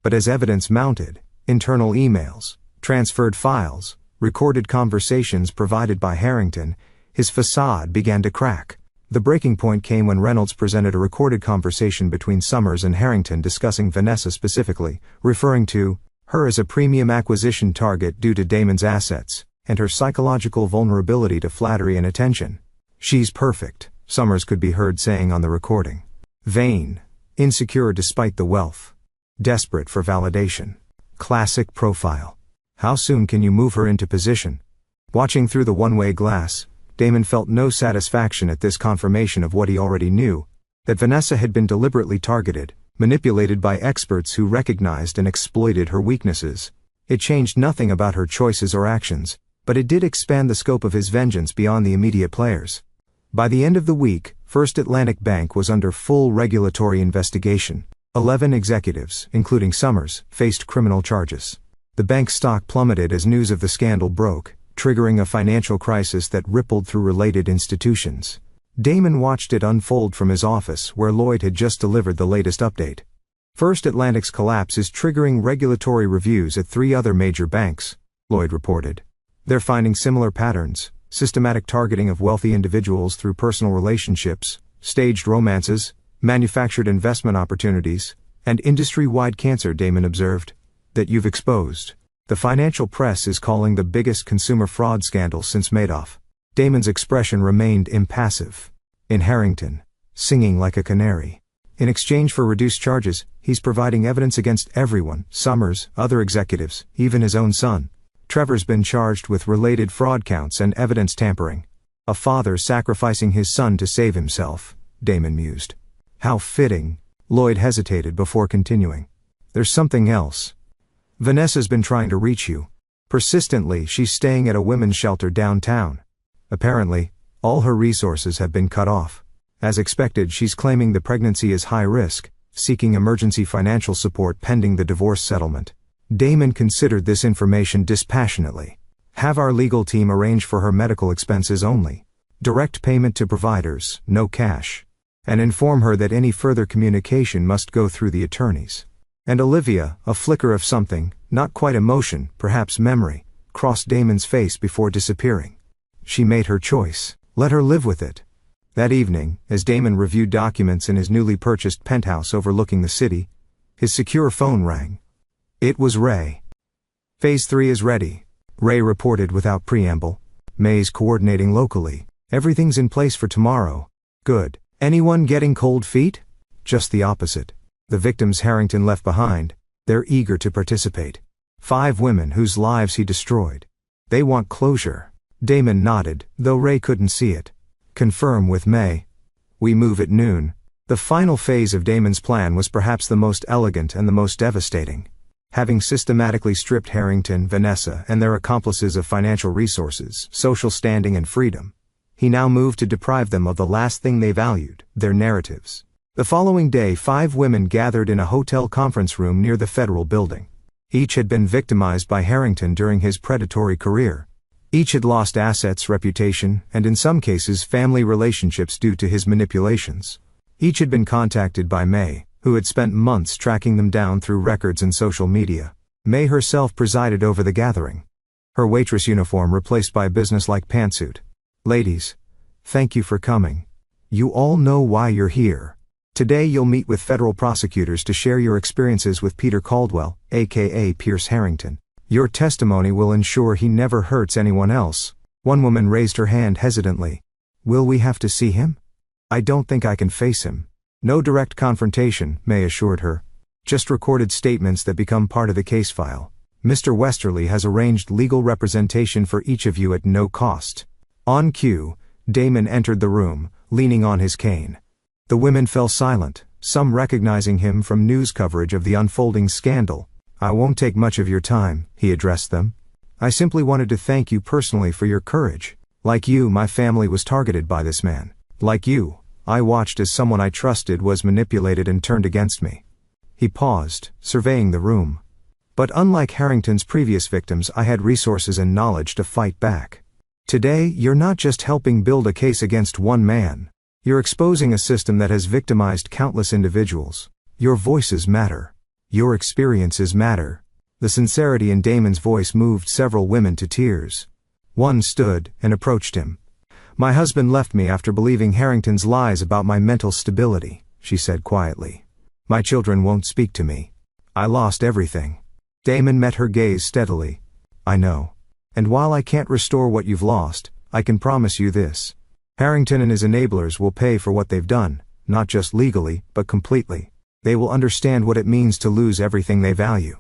But as evidence mounted, internal emails, transferred files, recorded conversations provided by Harrington, his facade began to crack. The breaking point came when Reynolds presented a recorded conversation between Summers and Harrington discussing Vanessa specifically, referring to her as a premium acquisition target due to Damon's assets, and her psychological vulnerability to flattery and attention. "She's perfect," Summers could be heard saying on the recording. "Vain, insecure despite the wealth. Desperate for validation. Classic profile. How soon can you move her into position?" Watching through the one-way glass, Damon felt no satisfaction at this confirmation of what he already knew, that Vanessa had been deliberately targeted, manipulated by experts who recognized and exploited her weaknesses. It changed nothing about her choices or actions, but it did expand the scope of his vengeance beyond the immediate players. By the end of the week, First Atlantic Bank was under full regulatory investigation. 11 executives, including Summers, faced criminal charges. The bank's stock plummeted as news of the scandal broke, triggering a financial crisis that rippled through related institutions. Damon watched it unfold from his office where Lloyd had just delivered the latest update. First Atlantic's collapse is triggering regulatory reviews at 3 other major banks, Lloyd reported. They're finding similar patterns: systematic targeting of wealthy individuals through personal relationships, staged romances, manufactured investment opportunities, and industry-wide cancer, Damon observed, that you've exposed. The financial press is calling the biggest consumer fraud scandal since Madoff. Damon's expression remained impassive. In Harrington, singing like a canary. In exchange for reduced charges, he's providing evidence against everyone: Summers, other executives, even his own son. Trevor's been charged with related fraud counts and evidence tampering. A father sacrificing his son to save himself, Damon mused. How fitting. Lloyd hesitated before continuing. There's something else. Vanessa's been trying to reach you. Persistently, she's staying at a women's shelter downtown. Apparently, all her resources have been cut off. As expected, she's claiming the pregnancy is high risk, seeking emergency financial support pending the divorce settlement. Damon considered this information dispassionately. Have our legal team arrange for her medical expenses only. Direct payment to providers, no cash. And inform her that any further communication must go through the attorneys. And Olivia, a flicker of something, not quite emotion, perhaps memory, crossed Damon's face before disappearing. She made her choice. Let her live with it. That evening, as Damon reviewed documents in his newly purchased penthouse overlooking the city, his secure phone rang. It was Ray. Phase 3 is ready, Ray reported without preamble. May's coordinating locally. Everything's in place for tomorrow. Good. Anyone getting cold feet? Just the opposite. The victims Harrington left behind, they're eager to participate. 5 women whose lives he destroyed. They want closure. Damon nodded, though Ray couldn't see it. Confirm with May. We move at noon. The final phase of Damon's plan was perhaps the most elegant and the most devastating. Having systematically stripped Harrington, Vanessa, and their accomplices of financial resources, social standing and freedom, he now moved to deprive them of the last thing they valued, their narratives. The following day, 5 women gathered in a hotel conference room near the federal building. Each had been victimized by Harrington during his predatory career. Each had lost assets, reputation, and in some cases family relationships due to his manipulations. Each had been contacted by May, who had spent months tracking them down through records and social media. May herself presided over the gathering. Her waitress uniform replaced by a business-like pantsuit. Ladies, thank you for coming. You all know why you're here. Today you'll meet with federal prosecutors to share your experiences with Peter Caldwell, aka Pierce Harrington. Your testimony will ensure he never hurts anyone else. One woman raised her hand hesitantly. Will we have to see him? I don't think I can face him. No direct confrontation, May assured her. Just recorded statements that become part of the case file. Mr. Westerly has arranged legal representation for each of you at no cost. On cue, Damon entered the room, leaning on his cane. The women fell silent, some recognizing him from news coverage of the unfolding scandal. I won't take much of your time, he addressed them. I simply wanted to thank you personally for your courage. Like you, my family was targeted by this man. Like you, I watched as someone I trusted was manipulated and turned against me. He paused, surveying the room. But unlike Harrington's previous victims, I had resources and knowledge to fight back. Today, you're not just helping build a case against one man. You're exposing a system that has victimized countless individuals. Your voices matter. Your experiences matter. The sincerity in Damon's voice moved several women to tears. One stood and approached him. "My husband left me after believing Harrington's lies about my mental stability," she said quietly. "My children won't speak to me. I lost everything." Damon met her gaze steadily. "I know. And while I can't restore what you've lost, I can promise you this. Harrington and his enablers will pay for what they've done, not just legally, but completely. They will understand what it means to lose everything they value."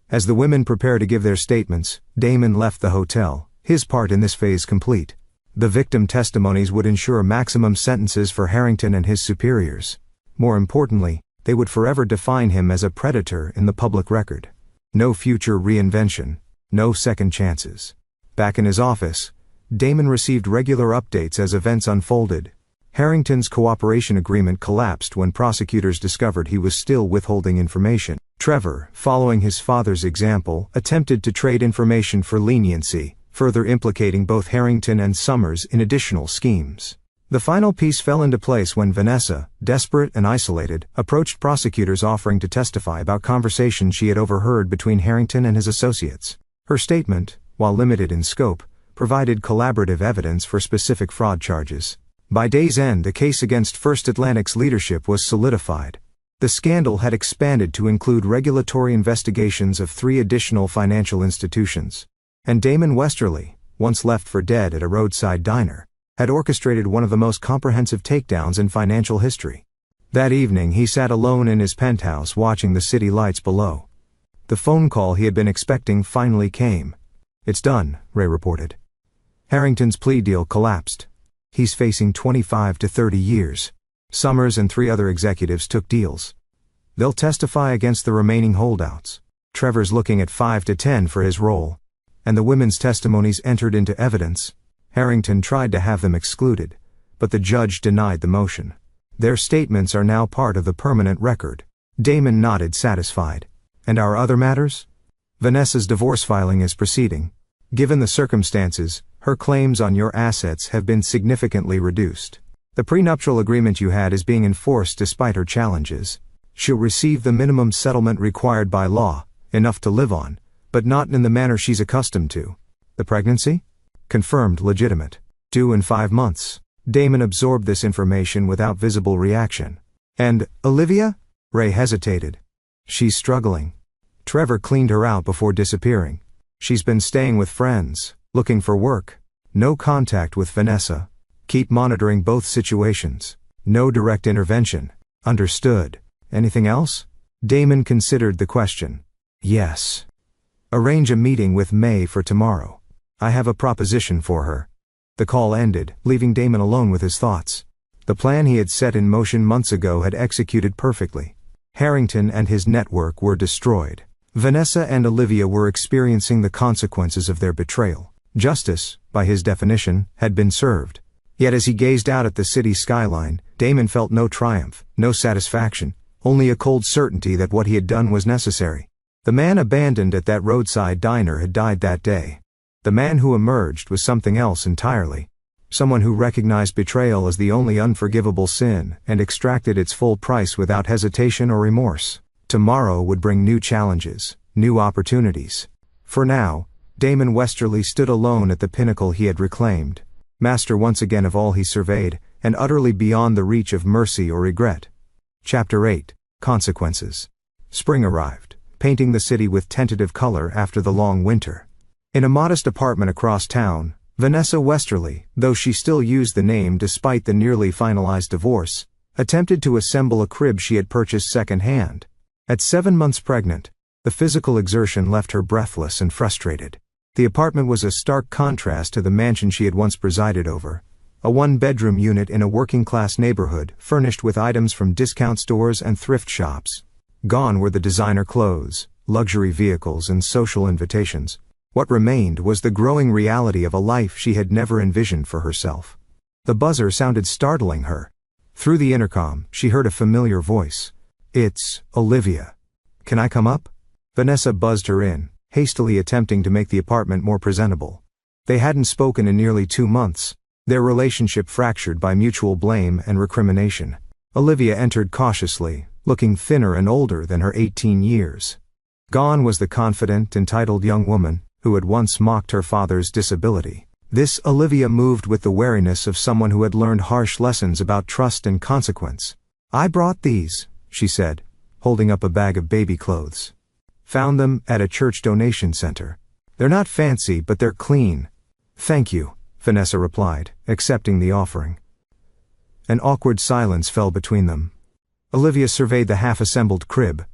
As the women prepare to give their statements, Damon left the hotel, his part in this phase complete. The victim testimonies would ensure maximum sentences for Harrington and his superiors. More importantly, they would forever define him as a predator in the public record. No future reinvention, no second chances. Back in his office, Damon received regular updates as events unfolded. Harrington's cooperation agreement collapsed when prosecutors discovered he was still withholding information. Trevor, following his father's example, attempted to trade information for leniency, further implicating both Harrington and Summers in additional schemes. The final piece fell into place when Vanessa, desperate and isolated, approached prosecutors offering to testify about conversations she had overheard between Harrington and his associates. Her statement, while limited in scope, provided collaborative evidence for specific fraud charges. By day's end, the case against First Atlantic's leadership was solidified. The scandal had expanded to include regulatory investigations of 3 additional financial institutions. And Damon Westerly, once left for dead at a roadside diner, had orchestrated one of the most comprehensive takedowns in financial history. That evening he sat alone in his penthouse watching the city lights below. The phone call he had been expecting finally came. "It's done," Ray reported. Harrington's plea deal collapsed. He's facing 25 to 30 years. Summers and 3 other executives took deals. They'll testify against the remaining holdouts. Trevor's looking at 5 to 10 for his role. And the women's testimonies entered into evidence. Harrington tried to have them excluded, but the judge denied the motion. Their statements are now part of the permanent record. Damon nodded, satisfied. "And our other matters?" "Vanessa's divorce filing is proceeding. Given the circumstances, her claims on your assets have been significantly reduced. The prenuptial agreement you had is being enforced despite her challenges. She'll receive the minimum settlement required by law, enough to live on, but not in the manner she's accustomed to." "The pregnancy?" "Confirmed legitimate. Due in 5 months." Damon absorbed this information without visible reaction. "And Olivia?" Ray hesitated. "She's struggling." Trevor cleaned her out before disappearing. "She's been staying with friends, looking for work. No contact with Vanessa. Keep monitoring both situations. No direct intervention." "Understood. Anything else?" Damon considered the question. "Yes. Arrange a meeting with May for tomorrow. I have a proposition for her." The call ended, leaving Damon alone with his thoughts. The plan he had set in motion months ago had executed perfectly. Harrington and his network were destroyed. Vanessa and Olivia were experiencing the consequences of their betrayal. Justice, by his definition, had been served. Yet as he gazed out at the city skyline, Damon felt no triumph, no satisfaction, only a cold certainty that what he had done was necessary. The man abandoned at that roadside diner had died that day. The man who emerged was something else entirely. Someone who recognized betrayal as the only unforgivable sin and extracted its full price without hesitation or remorse. Tomorrow would bring new challenges, new opportunities. For now, Damon Westerly stood alone at the pinnacle he had reclaimed, master once again of all he surveyed, and utterly beyond the reach of mercy or regret. Chapter 8: Consequences. Spring arrived, painting the city with tentative color after the long winter. In a modest apartment across town, Vanessa Westerly, though she still used the name despite the nearly finalized divorce, attempted to assemble a crib she had purchased second-hand. At 7 months pregnant, the physical exertion left her breathless and frustrated. The apartment was a stark contrast to the mansion she had once presided over, a 1-bedroom unit in a working-class neighborhood furnished with items from discount stores and thrift shops. Gone were the designer clothes, luxury vehicles, and social invitations. What remained was the growing reality of a life she had never envisioned for herself. The buzzer sounded startling her. Through the intercom, she heard a familiar voice. "It's Olivia. Can I come up?" Vanessa buzzed her in, hastily attempting to make the apartment more presentable. They hadn't spoken in nearly 2 months, their relationship fractured by mutual blame and recrimination. Olivia entered cautiously, looking thinner and older than her 18 years. Gone was the confident, entitled young woman who had once mocked her father's disability. This Olivia moved with the wariness of someone who had learned harsh lessons about trust and consequence. "I brought these," she said, holding up a bag of baby clothes. "Found them at a church donation center. They're not fancy, but they're clean." "Thank you," Vanessa replied, accepting the offering. An awkward silence fell between them. Olivia surveyed the half-assembled crib.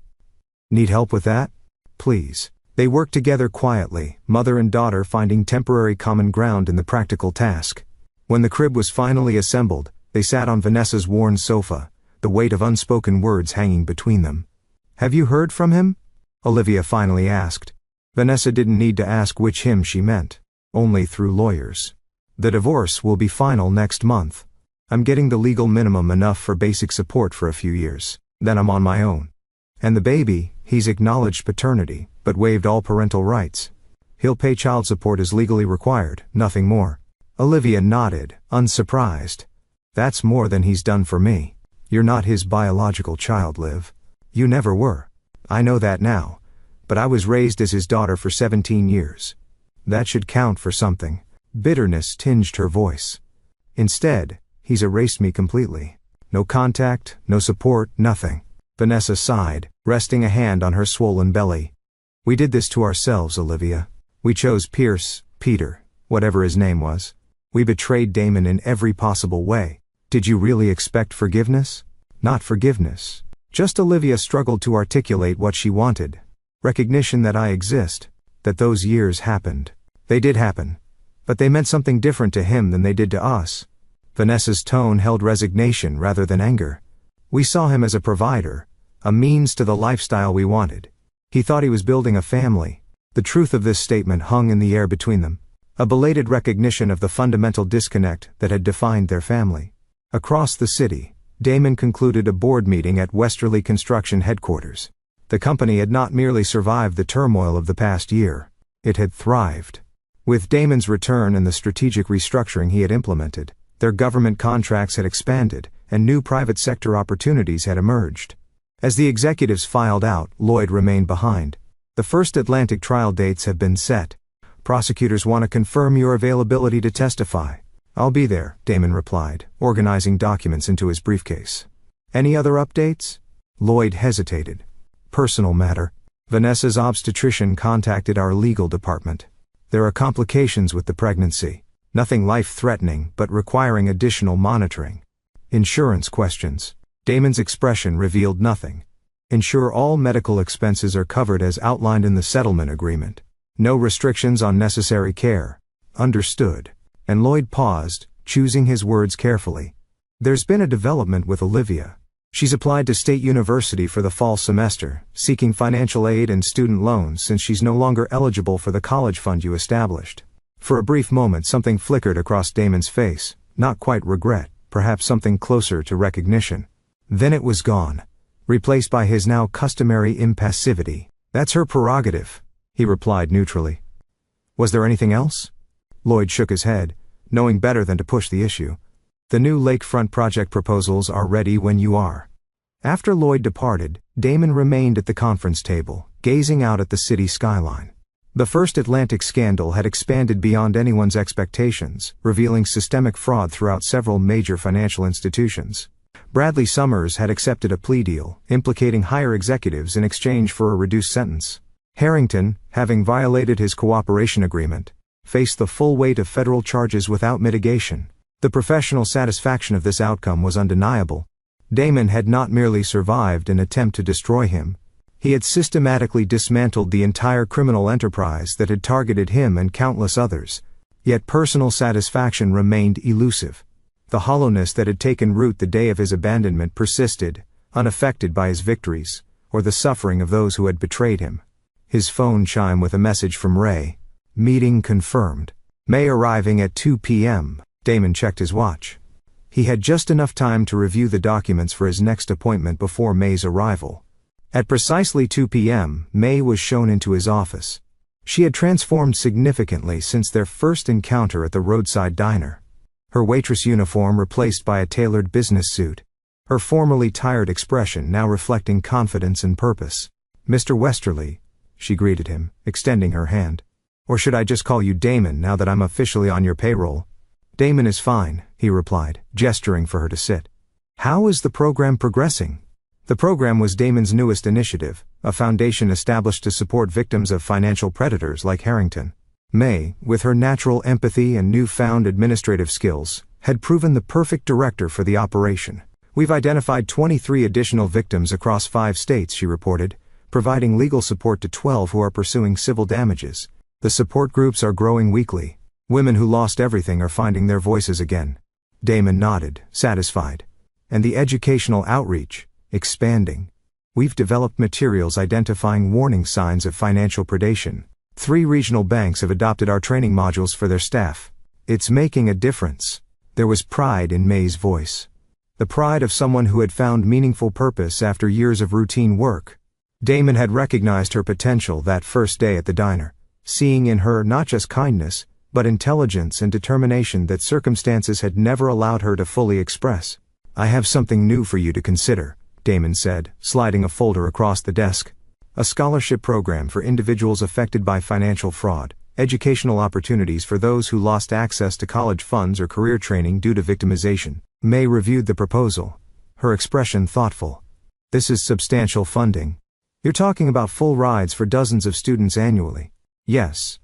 "Need help with that?" "Please." They worked together quietly, mother and daughter finding temporary common ground in the practical task. When the crib was finally assembled, they sat on Vanessa's worn sofa, the weight of unspoken words hanging between them. "Have you heard from him?" Olivia finally asked. Vanessa didn't need to ask which him she meant. Only through lawyers. "The divorce will be final next month. I'm getting the legal minimum enough for basic support for a few years. Then I'm on my own. And the baby, he's acknowledged paternity, but waived all parental rights. He'll pay child support as legally required, nothing more." Olivia nodded, unsurprised. "That's more than he's done for me. You're not his biological child, Liv. You never were. I know that now. But I was raised as his daughter for 17 years. That should count for something." Bitterness tinged her voice. "Instead, he's erased me completely. No contact, no support, nothing." Vanessa sighed, resting a hand on her swollen belly. "We did this to ourselves, Olivia. We chose Peter, whatever his name was. We betrayed Damon in every possible way. Did you really expect forgiveness?" "Not forgiveness." Just Olivia struggled to articulate what she wanted. Recognition that I exist. That those years happened. They did happen. But they meant something different to him than they did to us. Vanessa's tone held resignation rather than anger. "We saw him as a provider, a means to the lifestyle we wanted. He thought he was building a family." The truth of this statement hung in the air between them. A belated recognition of the fundamental disconnect that had defined their family. Across the city, Damon concluded a board meeting at Westerly Construction headquarters. The company had not merely survived the turmoil of the past year. It had thrived. With Damon's return and the strategic restructuring he had implemented, their government contracts had expanded, and new private sector opportunities had emerged. As the executives filed out, Lloyd remained behind. "The first Atlantic trial dates have been set. Prosecutors want to confirm your availability to testify." "I'll be there," Damon replied, organizing documents into his briefcase. "Any other updates?" Lloyd hesitated. "Personal matter. Vanessa's obstetrician contacted our legal department. There are complications with the pregnancy. Nothing life-threatening, but requiring additional monitoring. Insurance questions." Damon's expression revealed nothing. "Ensure all medical expenses are covered as outlined in the settlement agreement. No restrictions on necessary care." "Understood." And Lloyd paused, choosing his words carefully. "There's been a development with Olivia. She's applied to State University for the fall semester, seeking financial aid and student loans since she's no longer eligible for the college fund you established." For a brief moment something flickered across Damon's face, not quite regret, perhaps something closer to recognition. Then it was gone, replaced by his now customary impassivity. "That's her prerogative," he replied neutrally. "Was there anything else?" Lloyd shook his head, knowing better than to push the issue. "The new lakefront project proposals are ready when you are." After Lloyd departed, Damon remained at the conference table, gazing out at the city skyline. The First Atlantic scandal had expanded beyond anyone's expectations, revealing systemic fraud throughout several major financial institutions. Bradley Summers had accepted a plea deal, implicating higher executives in exchange for a reduced sentence. Harrington, having violated his cooperation agreement, faced the full weight of federal charges without mitigation. The professional satisfaction of this outcome was undeniable. Damon had not merely survived an attempt to destroy him. He had systematically dismantled the entire criminal enterprise that had targeted him and countless others. Yet personal satisfaction remained elusive. The hollowness that had taken root the day of his abandonment persisted, unaffected by his victories, or the suffering of those who had betrayed him. His phone chimed with a message from Ray. "Meeting confirmed. May arriving at 2 p.m. Damon checked his watch. He had just enough time to review the documents for his next appointment before May's arrival. At precisely 2 p.m., May was shown into his office. She had transformed significantly since their first encounter at the roadside diner. Her waitress uniform replaced by a tailored business suit. Her formerly tired expression now reflecting confidence and purpose. "Mr. Westerly," she greeted him, extending her hand. "Or should I just call you Damon now that I'm officially on your payroll?" "Damon is fine," he replied, gesturing for her to sit. "How is the program progressing?" The program was Damon's newest initiative, a foundation established to support victims of financial predators like Harrington. May, with her natural empathy and newfound administrative skills, had proven the perfect director for the operation. "We've identified 23 additional victims across 5 states," she reported, providing legal support to 12 who are pursuing civil damages. "The support groups are growing weekly. Women who lost everything are finding their voices again." Damon nodded, satisfied. "And the educational outreach, expanding. We've developed materials identifying warning signs of financial predation. 3 regional banks have adopted our training modules for their staff. It's making a difference." There was pride in May's voice. The pride of someone who had found meaningful purpose after years of routine work. Damon had recognized her potential that first day at the diner, seeing in her not just kindness, but intelligence and determination that circumstances had never allowed her to fully express. "I have something new for you to consider," Damon said, sliding a folder across the desk. "A scholarship program for individuals affected by financial fraud, educational opportunities for those who lost access to college funds or career training due to victimization." May reviewed the proposal, her expression thoughtful. "This is substantial funding. You're talking about full rides for dozens of students annually." "Yes.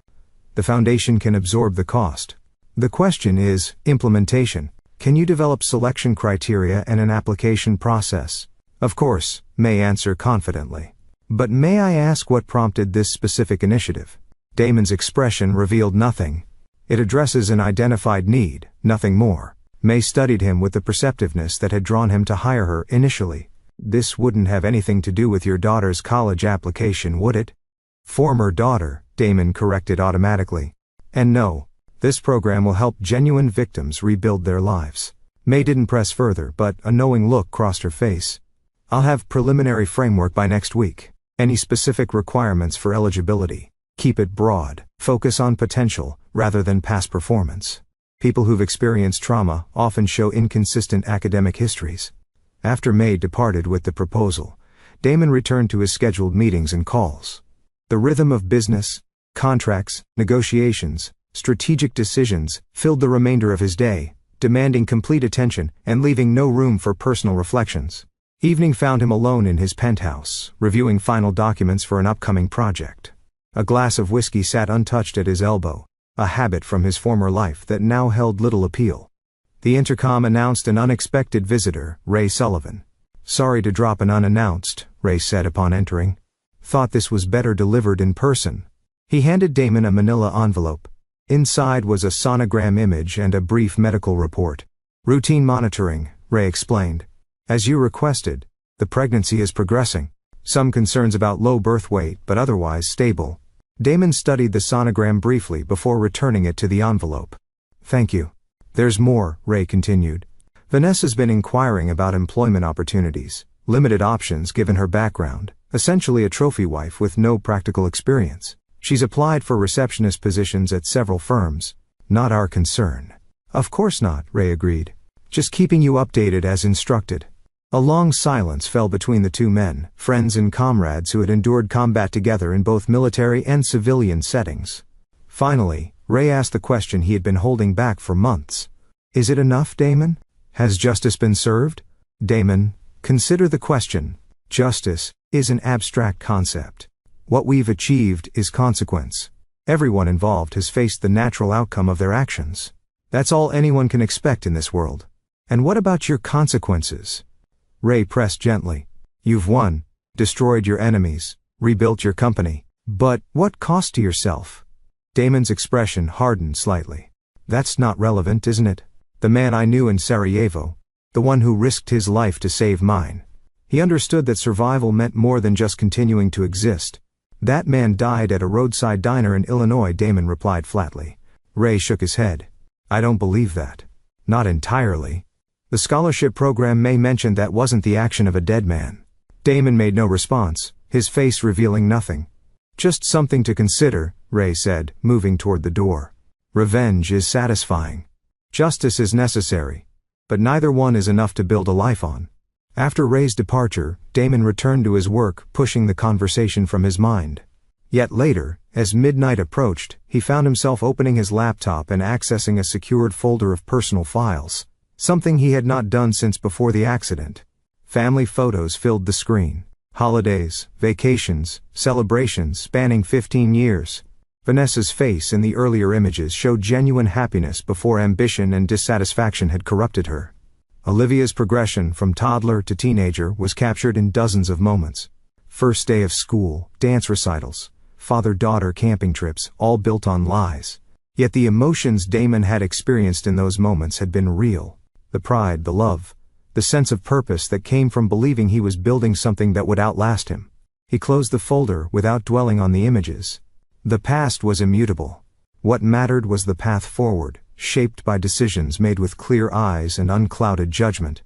The foundation can absorb the cost. The question is implementation. Can you develop selection criteria and an application process?" "Of course," May answered confidently. "But may I ask what prompted this specific initiative?" Damon's expression revealed nothing. "It addresses an identified need, nothing more." May studied him with the perceptiveness that had drawn him to hire her initially. "This wouldn't have anything to do with your daughter's college application, would it?" "Former daughter," Damon corrected automatically. "And no, this program will help genuine victims rebuild their lives." May didn't press further, but a knowing look crossed her face. "I'll have preliminary framework by next week. Any specific requirements for eligibility? Keep it broad. Focus on potential, rather than past performance. People who've experienced trauma often show inconsistent academic histories." After May departed with the proposal, Damon returned to his scheduled meetings and calls. The rhythm of business, contracts, negotiations, strategic decisions filled the remainder of his day, demanding complete attention and leaving no room for personal reflections. Evening found him alone in his penthouse, reviewing final documents for an upcoming project. A glass of whiskey sat untouched at his elbow, a habit from his former life that now held little appeal. The intercom announced an unexpected visitor, Ray Sullivan. "Sorry to drop in unannounced," Ray said upon entering. "Thought this was better delivered in person." He handed Damon a manila envelope. Inside was a sonogram image and a brief medical report. "Routine monitoring," Ray explained. "As you requested, the pregnancy is progressing. Some concerns about low birth weight, but otherwise stable." Damon studied the sonogram briefly before returning it to the envelope. "Thank you. There's more," Ray continued. "Vanessa's been inquiring about employment opportunities, limited options given her background, essentially a trophy wife with no practical experience. She's applied for receptionist positions at several firms." "Not our concern." "Of course not," Ray agreed. "Just keeping you updated as instructed." A long silence fell between the two men, friends and comrades who had endured combat together in both military and civilian settings. Finally, Ray asked the question he had been holding back for months. "Is it enough, Damon? Has justice been served?" "Damon, consider the question. Justice is an abstract concept. What we've achieved is consequence. Everyone involved has faced the natural outcome of their actions. That's all anyone can expect in this world. And what about your consequences?" Ray pressed gently. "You've won, destroyed your enemies, rebuilt your company. But what cost to yourself?" Damon's expression hardened slightly. "That's not relevant, isn't it? The man I knew in Sarajevo, the one who risked his life to save mine. He understood that survival meant more than just continuing to exist. That man died at a roadside diner in Illinois," Damon replied flatly. Ray shook his head. "I don't believe that. Not entirely. The scholarship program May mentioned that wasn't the action of a dead man. Damon made no response, his face revealing nothing. Just something to consider, Ray said, moving toward the door. Revenge is satisfying. Justice is necessary. But neither one is enough to build a life on. After Ray's departure, Damon returned to his work, pushing the conversation from his mind. Yet later, as midnight approached, he found himself opening his laptop and accessing a secured folder of personal files, something he had not done since before the accident. Family photos filled the screen. Holidays, vacations, celebrations spanning 15 years. Vanessa's face in the earlier images showed genuine happiness before ambition and dissatisfaction had corrupted her. Olivia's progression from toddler to teenager was captured in dozens of moments. First day of school, dance recitals, father-daughter camping trips, all built on lies. Yet the emotions Damon had experienced in those moments had been real. The pride, the love, the sense of purpose that came from believing he was building something that would outlast him. He closed the folder without dwelling on the images. The past was immutable. What mattered was the path forward, shaped by decisions made with clear eyes and unclouded judgment.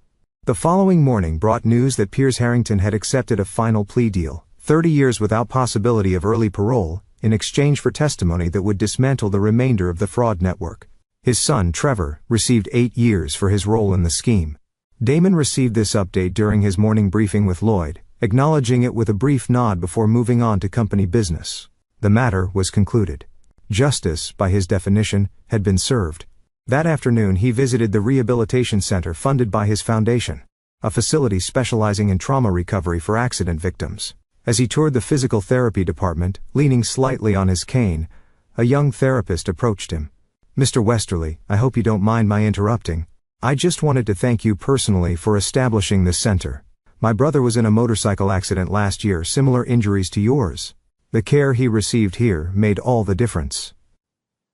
The following morning brought news that Piers Harrington had accepted a final plea deal, 30 years without possibility of early parole, in exchange for testimony that would dismantle the remainder of the fraud network. His son, Trevor, received 8 years for his role in the scheme. Damon received this update during his morning briefing with Lloyd, acknowledging it with a brief nod before moving on to company business. The matter was concluded. Justice, by his definition, had been served. That afternoon he visited the rehabilitation center funded by his foundation, a facility specializing in trauma recovery for accident victims. As he toured the physical therapy department, leaning slightly on his cane, a young therapist approached him. "Mr. Westerly, I hope you don't mind my interrupting. I just wanted to thank you personally for establishing this center. My brother was in a motorcycle accident last year, similar injuries to yours. The care he received here made all the difference."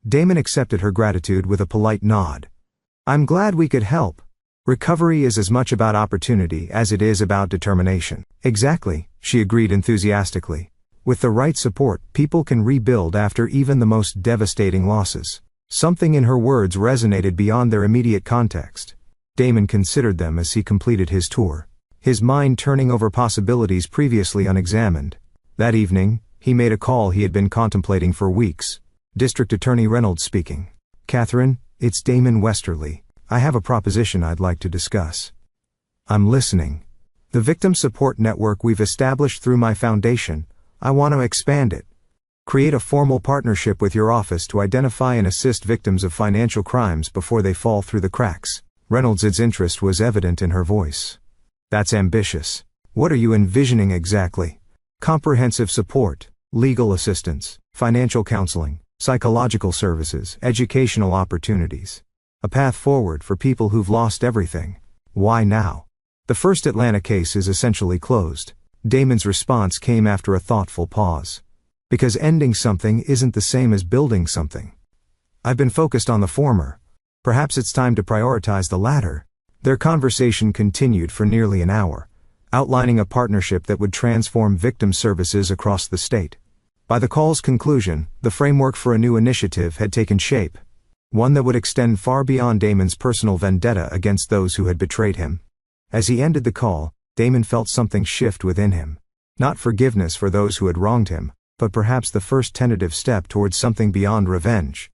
Damon accepted her gratitude with a polite nod. "I'm glad we could help. Recovery is as much about opportunity as it is about determination." "Exactly," she agreed enthusiastically. "With the right support, people can rebuild after even the most devastating losses." Something in her words resonated beyond their immediate context. Damon considered them as he completed his tour, his mind turning over possibilities previously unexamined. That evening, he made a call he had been contemplating for weeks. District Attorney Reynolds speaking. "Catherine, it's Damon Westerly. I have a proposition I'd like to discuss." "I'm listening." "The victim support network we've established through my foundation, I want to expand it. Create a formal partnership with your office to identify and assist victims of financial crimes before they fall through the cracks." Reynolds' interest was evident in her voice. "That's ambitious. What are you envisioning exactly?" "Comprehensive support, legal assistance, financial counseling, psychological services, educational opportunities. A path forward for people who've lost everything." "Why now?" "The first Atlanta case is essentially closed." Damon's response came after a thoughtful pause. "Because ending something isn't the same as building something. I've been focused on the former. Perhaps it's time to prioritize the latter." Their conversation continued for nearly an hour, outlining a partnership that would transform victim services across the state. By the call's conclusion, the framework for a new initiative had taken shape, one that would extend far beyond Damon's personal vendetta against those who had betrayed him. As he ended the call, Damon felt something shift within him. Not forgiveness for those who had wronged him, but perhaps the first tentative step towards something beyond revenge.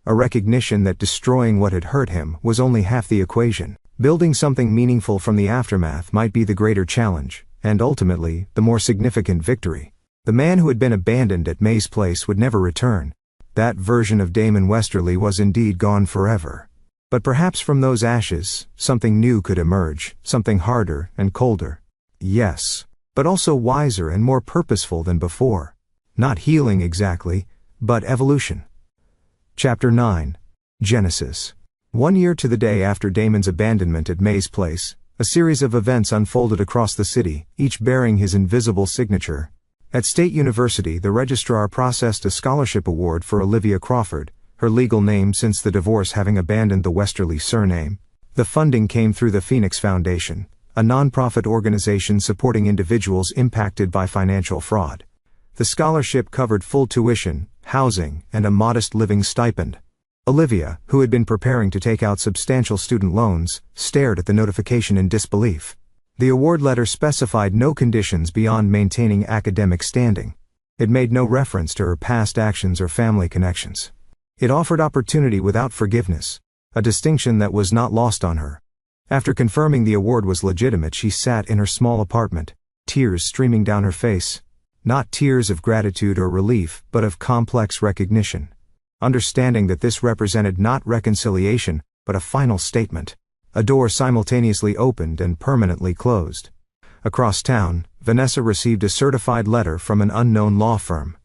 A recognition that destroying what had hurt him was only half the equation. Building something meaningful from the aftermath might be the greater challenge, and ultimately, the more significant victory. The man who had been abandoned at May's place would never return. That version of Damon Westerly was indeed gone forever. But perhaps from those ashes, something new could emerge, something harder and colder. Yes, but also wiser and more purposeful than before. Not healing exactly, but evolution. Chapter 9. Genesis. 1 year to the day after Damon's abandonment at May's place, a series of events unfolded across the city, each bearing his invisible signature. At State University, the registrar processed a scholarship award for Olivia Crawford, her legal name since the divorce having abandoned the Westerly surname. The funding came through the Phoenix Foundation, a nonprofit organization supporting individuals impacted by financial fraud. The scholarship covered full tuition, housing, and a modest living stipend. Olivia, who had been preparing to take out substantial student loans, stared at the notification in disbelief. The award letter specified no conditions beyond maintaining academic standing. It made no reference to her past actions or family connections. It offered opportunity without forgiveness, a distinction that was not lost on her. After confirming the award was legitimate, she sat in her small apartment, tears streaming down her face. Not tears of gratitude or relief, but of complex recognition. Understanding that this represented not reconciliation, but a final statement. A door simultaneously opened and permanently closed. Across town, Vanessa received a certified letter from an unknown law firm.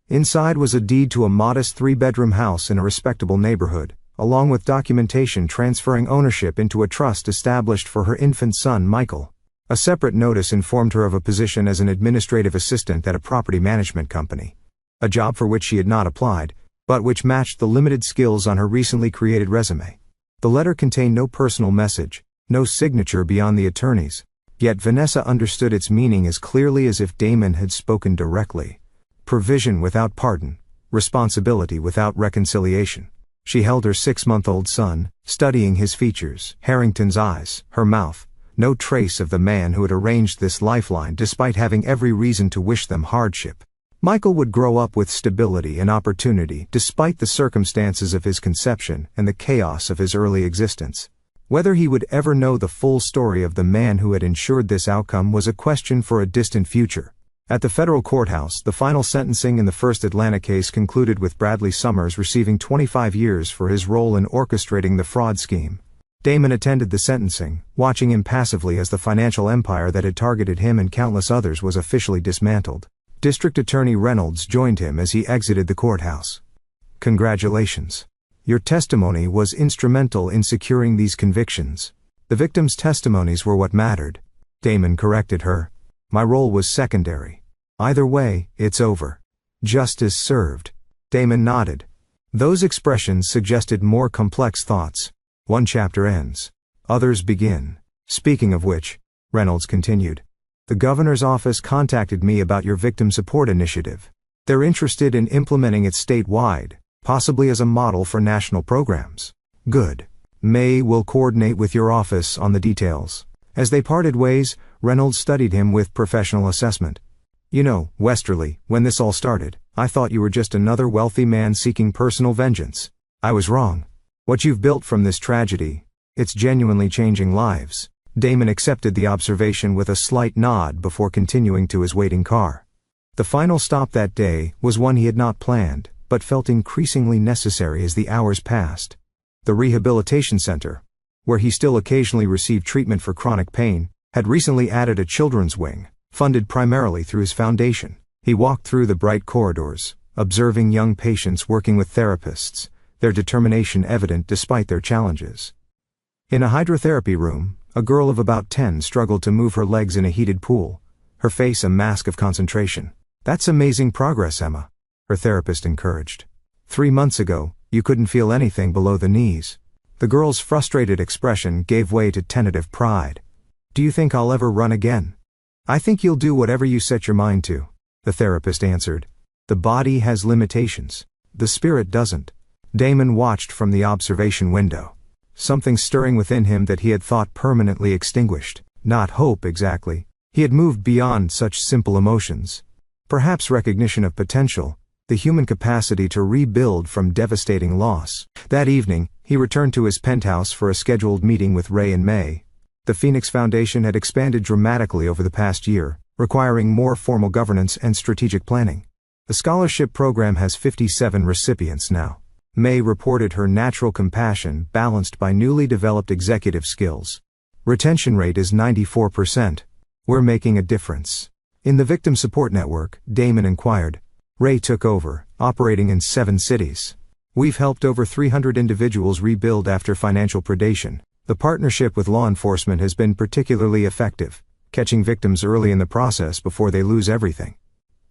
Inside was a deed to a modest 3-bedroom house in a respectable neighborhood, along with documentation transferring ownership into a trust established for her infant son Michael. A separate notice informed her of a position as an administrative assistant at a property management company. A job for which she had not applied, but which matched the limited skills on her recently created resume. The letter contained no personal message, no signature beyond the attorney's. Yet Vanessa understood its meaning as clearly as if Damon had spoken directly. Provision without pardon, responsibility without reconciliation. She held her 6-month-old son, studying his features, Harrington's eyes, her mouth. No trace of the man who had arranged this lifeline despite having every reason to wish them hardship. Michael would grow up with stability and opportunity despite the circumstances of his conception and the chaos of his early existence. Whether he would ever know the full story of the man who had ensured this outcome was a question for a distant future. At the federal courthouse, the final sentencing in the first Atlanta case concluded with Bradley Summers receiving 25 years for his role in orchestrating the fraud scheme. Damon attended the sentencing, watching impassively as the financial empire that had targeted him and countless others was officially dismantled. District Attorney Reynolds joined him as he exited the courthouse. "Congratulations. Your testimony was instrumental in securing these convictions." "The victims' testimonies were what mattered," Damon corrected her. "My role was secondary. Either way, it's over. Justice served." Damon nodded. Those expressions suggested more complex thoughts. One chapter ends. Others begin. "Speaking of which," Reynolds continued, "the governor's office contacted me about your victim support initiative. They're interested in implementing it statewide, possibly as a model for national programs." "Good. May will coordinate with your office on the details." As they parted ways, Reynolds studied him with professional assessment. "You know, Westerly, when this all started, I thought you were just another wealthy man seeking personal vengeance. I was wrong. What you've built from this tragedy, it's genuinely changing lives." Damon accepted the observation with a slight nod before continuing to his waiting car. The final stop that day was one he had not planned, but felt increasingly necessary as the hours passed. The rehabilitation center, where he still occasionally received treatment for chronic pain, had recently added a children's wing, funded primarily through his foundation. He walked through the bright corridors, observing young patients working with therapists, their determination evident despite their challenges. In a hydrotherapy room, a girl of about 10 struggled to move her legs in a heated pool, her face a mask of concentration. "That's amazing progress, Emma," her therapist encouraged. 3 months ago, you couldn't feel anything below the knees." The girl's frustrated expression gave way to tentative pride. "Do you think I'll ever run again?" "I think you'll do whatever you set your mind to," the therapist answered. "The body has limitations. The spirit doesn't." Damon watched from the observation window. Something stirring within him that he had thought permanently extinguished. Not hope exactly. He had moved beyond such simple emotions. Perhaps recognition of potential, the human capacity to rebuild from devastating loss. That evening, he returned to his penthouse for a scheduled meeting with Ray and May. The Phoenix Foundation had expanded dramatically over the past year, requiring more formal governance and strategic planning. The scholarship program has 57 recipients now. May reported her natural compassion balanced by newly developed executive skills. Retention rate is 94%. "We're making a difference." In the Victim Support Network, Damon inquired. Ray took over, operating in 7 cities. "We've helped over 300 individuals rebuild after financial predation. The partnership with law enforcement has been particularly effective, catching victims early in the process before they lose everything."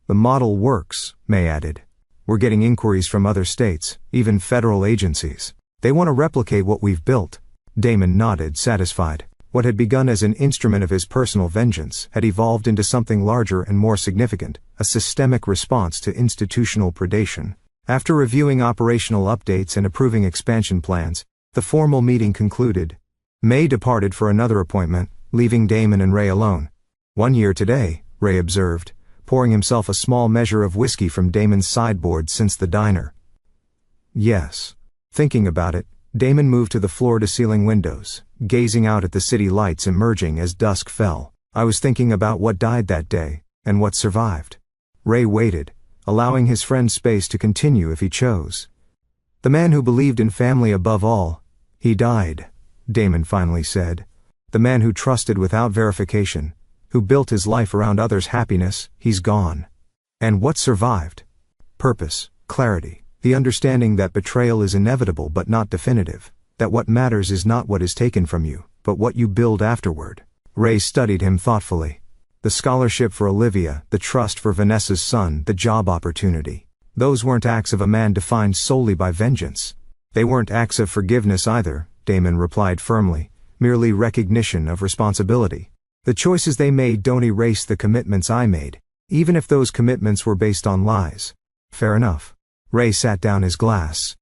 "The model works," May added. "We're getting inquiries from other states, even federal agencies. They want to replicate what we've built." Damon nodded, satisfied. What had begun as an instrument of his personal vengeance had evolved into something larger and more significant, a systemic response to institutional predation. After reviewing operational updates and approving expansion plans, the formal meeting concluded. May departed for another appointment, leaving Damon and Ray alone. 1 year today, Ray observed, pouring himself a small measure of whiskey from Damon's sideboard since the diner. Yes. Thinking about it, Damon moved to the floor-to-ceiling windows, gazing out at the city lights emerging as dusk fell. I was thinking about what died that day, and what survived. Ray waited, allowing his friend space to continue if he chose. The man who believed in family above all, he died, Damon finally said. The man who trusted without verification, who built his life around others' happiness, he's gone. And what survived? Purpose, clarity, the understanding that betrayal is inevitable but not definitive, that what matters is not what is taken from you, but what you build afterward. Ray studied him thoughtfully. The scholarship for Olivia, the trust for Vanessa's son, the job opportunity. Those weren't acts of a man defined solely by vengeance. They weren't acts of forgiveness either, Damon replied firmly, merely recognition of responsibility. The choices they made don't erase the commitments I made, even if those commitments were based on lies. Fair enough. Ray sat down his glass.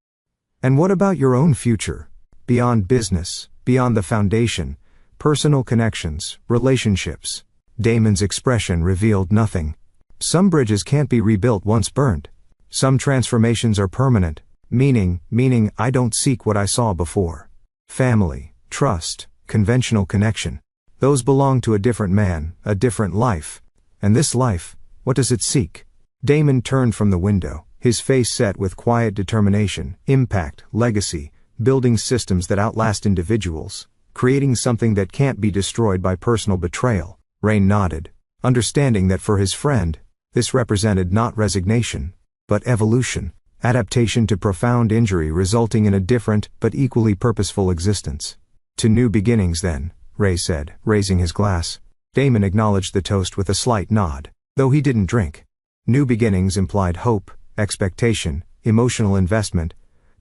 And what about your own future? Beyond business, beyond the foundation, personal connections, relationships. Damon's expression revealed nothing. Some bridges can't be rebuilt once burned. Some transformations are permanent, meaning I don't seek what I saw before. Family, trust, conventional connection. Those belong to a different man, a different life. And this life, what does it seek? Damon turned from the window, his face set with quiet determination, impact, legacy, building systems that outlast individuals, creating something that can't be destroyed by personal betrayal. Ray nodded, understanding that for his friend, this represented not resignation, but evolution, adaptation to profound injury resulting in a different but equally purposeful existence. To new beginnings then, Ray said, raising his glass. Damon acknowledged the toast with a slight nod, though he didn't drink. New beginnings implied hope, expectation, emotional investment,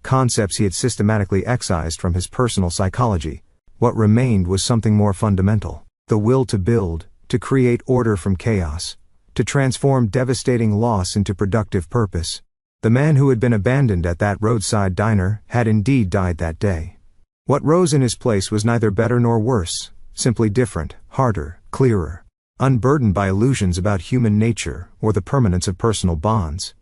concepts he had systematically excised from his personal psychology. What remained was something more fundamental, the will to build, to create order from chaos, to transform devastating loss into productive purpose. The man who had been abandoned at that roadside diner had indeed died that day. What rose in his place was neither better nor worse, simply different, harder, clearer, unburdened by illusions about human nature or the permanence of personal bonds.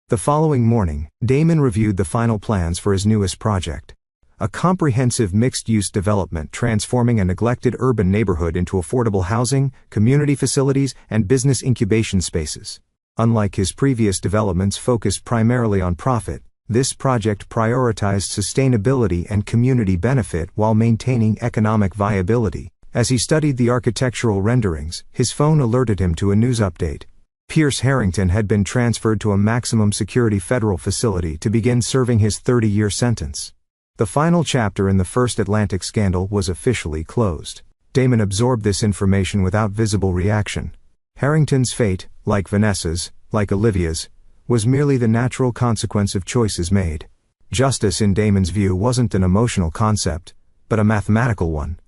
The following morning, Damon reviewed the final plans for his newest project. A comprehensive mixed-use development transforming a neglected urban neighborhood into affordable housing, community facilities, and business incubation spaces. Unlike his previous developments focused primarily on profit, this project prioritized sustainability and community benefit while maintaining economic viability. As he studied the architectural renderings, his phone alerted him to a news update. Pierce Harrington had been transferred to a maximum security federal facility to begin serving his 30-year sentence. The final chapter in the First Atlantic scandal was officially closed. Damon absorbed this information without visible reaction. Harrington's fate, like Vanessa's, like Olivia's, was merely the natural consequence of choices made. Justice in Damon's view wasn't an emotional concept, but a mathematical one.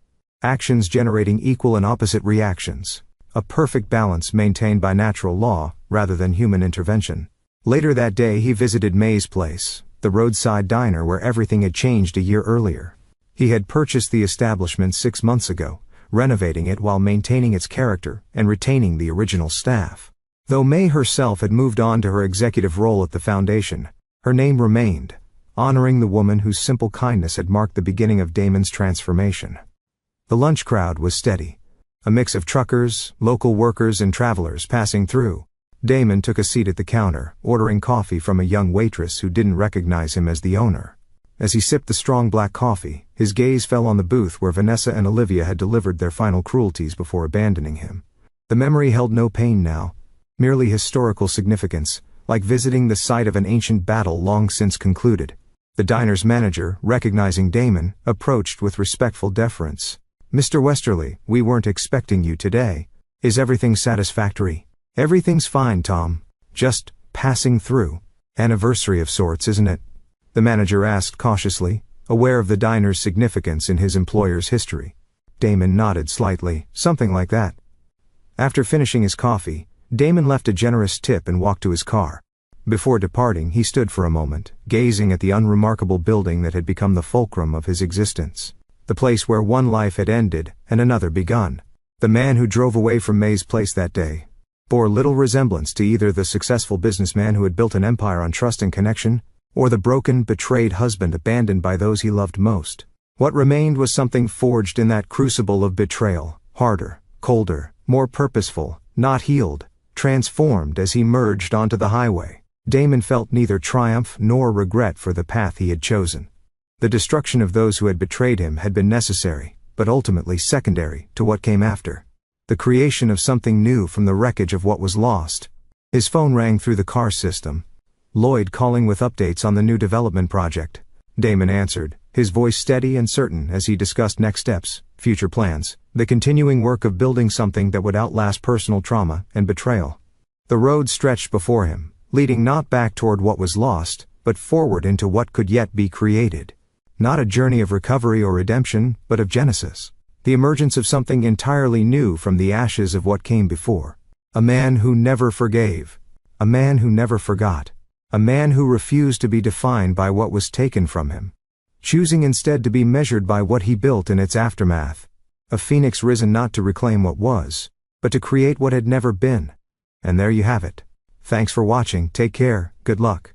Actions generating equal and opposite reactions. A perfect balance maintained by natural law, rather than human intervention. Later that day he visited May's place, the roadside diner where everything had changed a year earlier. He had purchased the establishment 6 months ago, renovating it while maintaining its character and retaining the original staff. Though May herself had moved on to her executive role at the foundation, her name remained, honoring the woman whose simple kindness had marked the beginning of Damon's transformation. The lunch crowd was steady. A mix of truckers, local workers and travelers passing through. Damon took a seat at the counter, ordering coffee from a young waitress who didn't recognize him as the owner. As he sipped the strong black coffee, his gaze fell on the booth where Vanessa and Olivia had delivered their final cruelties before abandoning him. The memory held no pain now, merely historical significance, like visiting the site of an ancient battle long since concluded. The diner's manager, recognizing Damon, approached with respectful deference. "Mr. Westerly, we weren't expecting you today. Is everything satisfactory?" "Everything's fine, Tom. Just passing through. Anniversary of sorts, isn't it?" the manager asked cautiously, aware of the diner's significance in his employer's history. Damon nodded slightly, something like that. After finishing his coffee, Damon left a generous tip and walked to his car. Before departing, he stood for a moment, gazing at the unremarkable building that had become the fulcrum of his existence. The place where one life had ended and another begun. The man who drove away from May's place that day bore little resemblance to either the successful businessman who had built an empire on trust and connection, or the broken, betrayed husband abandoned by those he loved most. What remained was something forged in that crucible of betrayal, harder, colder, more purposeful, not healed, transformed as he merged onto the highway. Damon felt neither triumph nor regret for the path he had chosen. The destruction of those who had betrayed him had been necessary, but ultimately secondary to what came after. The creation of something new from the wreckage of what was lost. His phone rang through the car system. Lloyd calling with updates on the new development project. Damon answered, his voice steady and certain as he discussed next steps, future plans, the continuing work of building something that would outlast personal trauma and betrayal. The road stretched before him, leading not back toward what was lost, but forward into what could yet be created. Not a journey of recovery or redemption, but of genesis. The emergence of something entirely new from the ashes of what came before. A man who never forgave. A man who never forgot. A man who refused to be defined by what was taken from him, choosing instead to be measured by what he built in its aftermath. A phoenix risen not to reclaim what was, but to create what had never been. And there you have it. Thanks for watching, take care, good luck.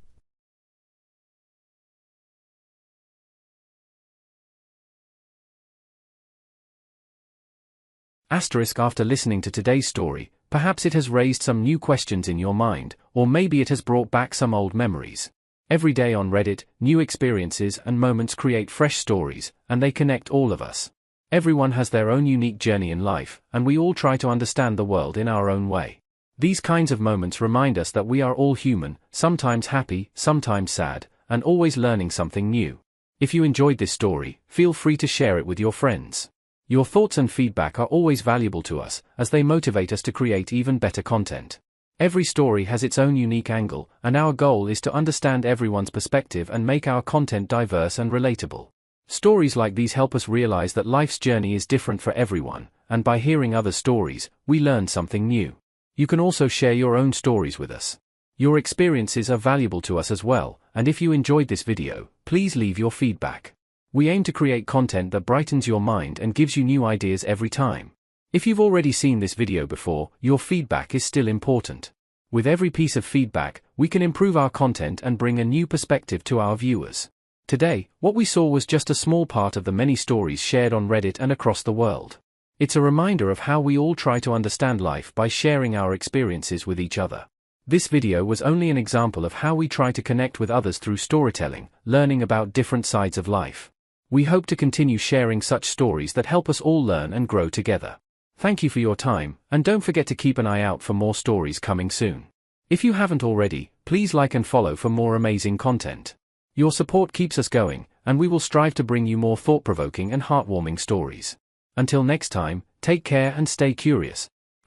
After listening to today's story, perhaps it has raised some new questions in your mind, or maybe it has brought back some old memories. Every day on Reddit, new experiences and moments create fresh stories, and they connect all of us. Everyone has their own unique journey in life, and we all try to understand the world in our own way. These kinds of moments remind us that we are all human, sometimes happy, sometimes sad, and always learning something new. If you enjoyed this story, feel free to share it with your friends. Your thoughts and feedback are always valuable to us, as they motivate us to create even better content. Every story has its own unique angle, and our goal is to understand everyone's perspective and make our content diverse and relatable. Stories like these help us realize that life's journey is different for everyone, and by hearing other stories, we learn something new. You can also share your own stories with us. Your experiences are valuable to us as well, and if you enjoyed this video, please leave your feedback. We aim to create content that brightens your mind and gives you new ideas every time. If you've already seen this video before, your feedback is still important. With every piece of feedback, we can improve our content and bring a new perspective to our viewers. Today, what we saw was just a small part of the many stories shared on Reddit and across the world. It's a reminder of how we all try to understand life by sharing our experiences with each other. This video was only an example of how we try to connect with others through storytelling, learning about different sides of life. We hope to continue sharing such stories that help us all learn and grow together. Thank you for your time, and don't forget to keep an eye out for more stories coming soon. If you haven't already, please like and follow for more amazing content. Your support keeps us going, and we will strive to bring you more thought-provoking and heartwarming stories. Until next time, take care and stay curious. **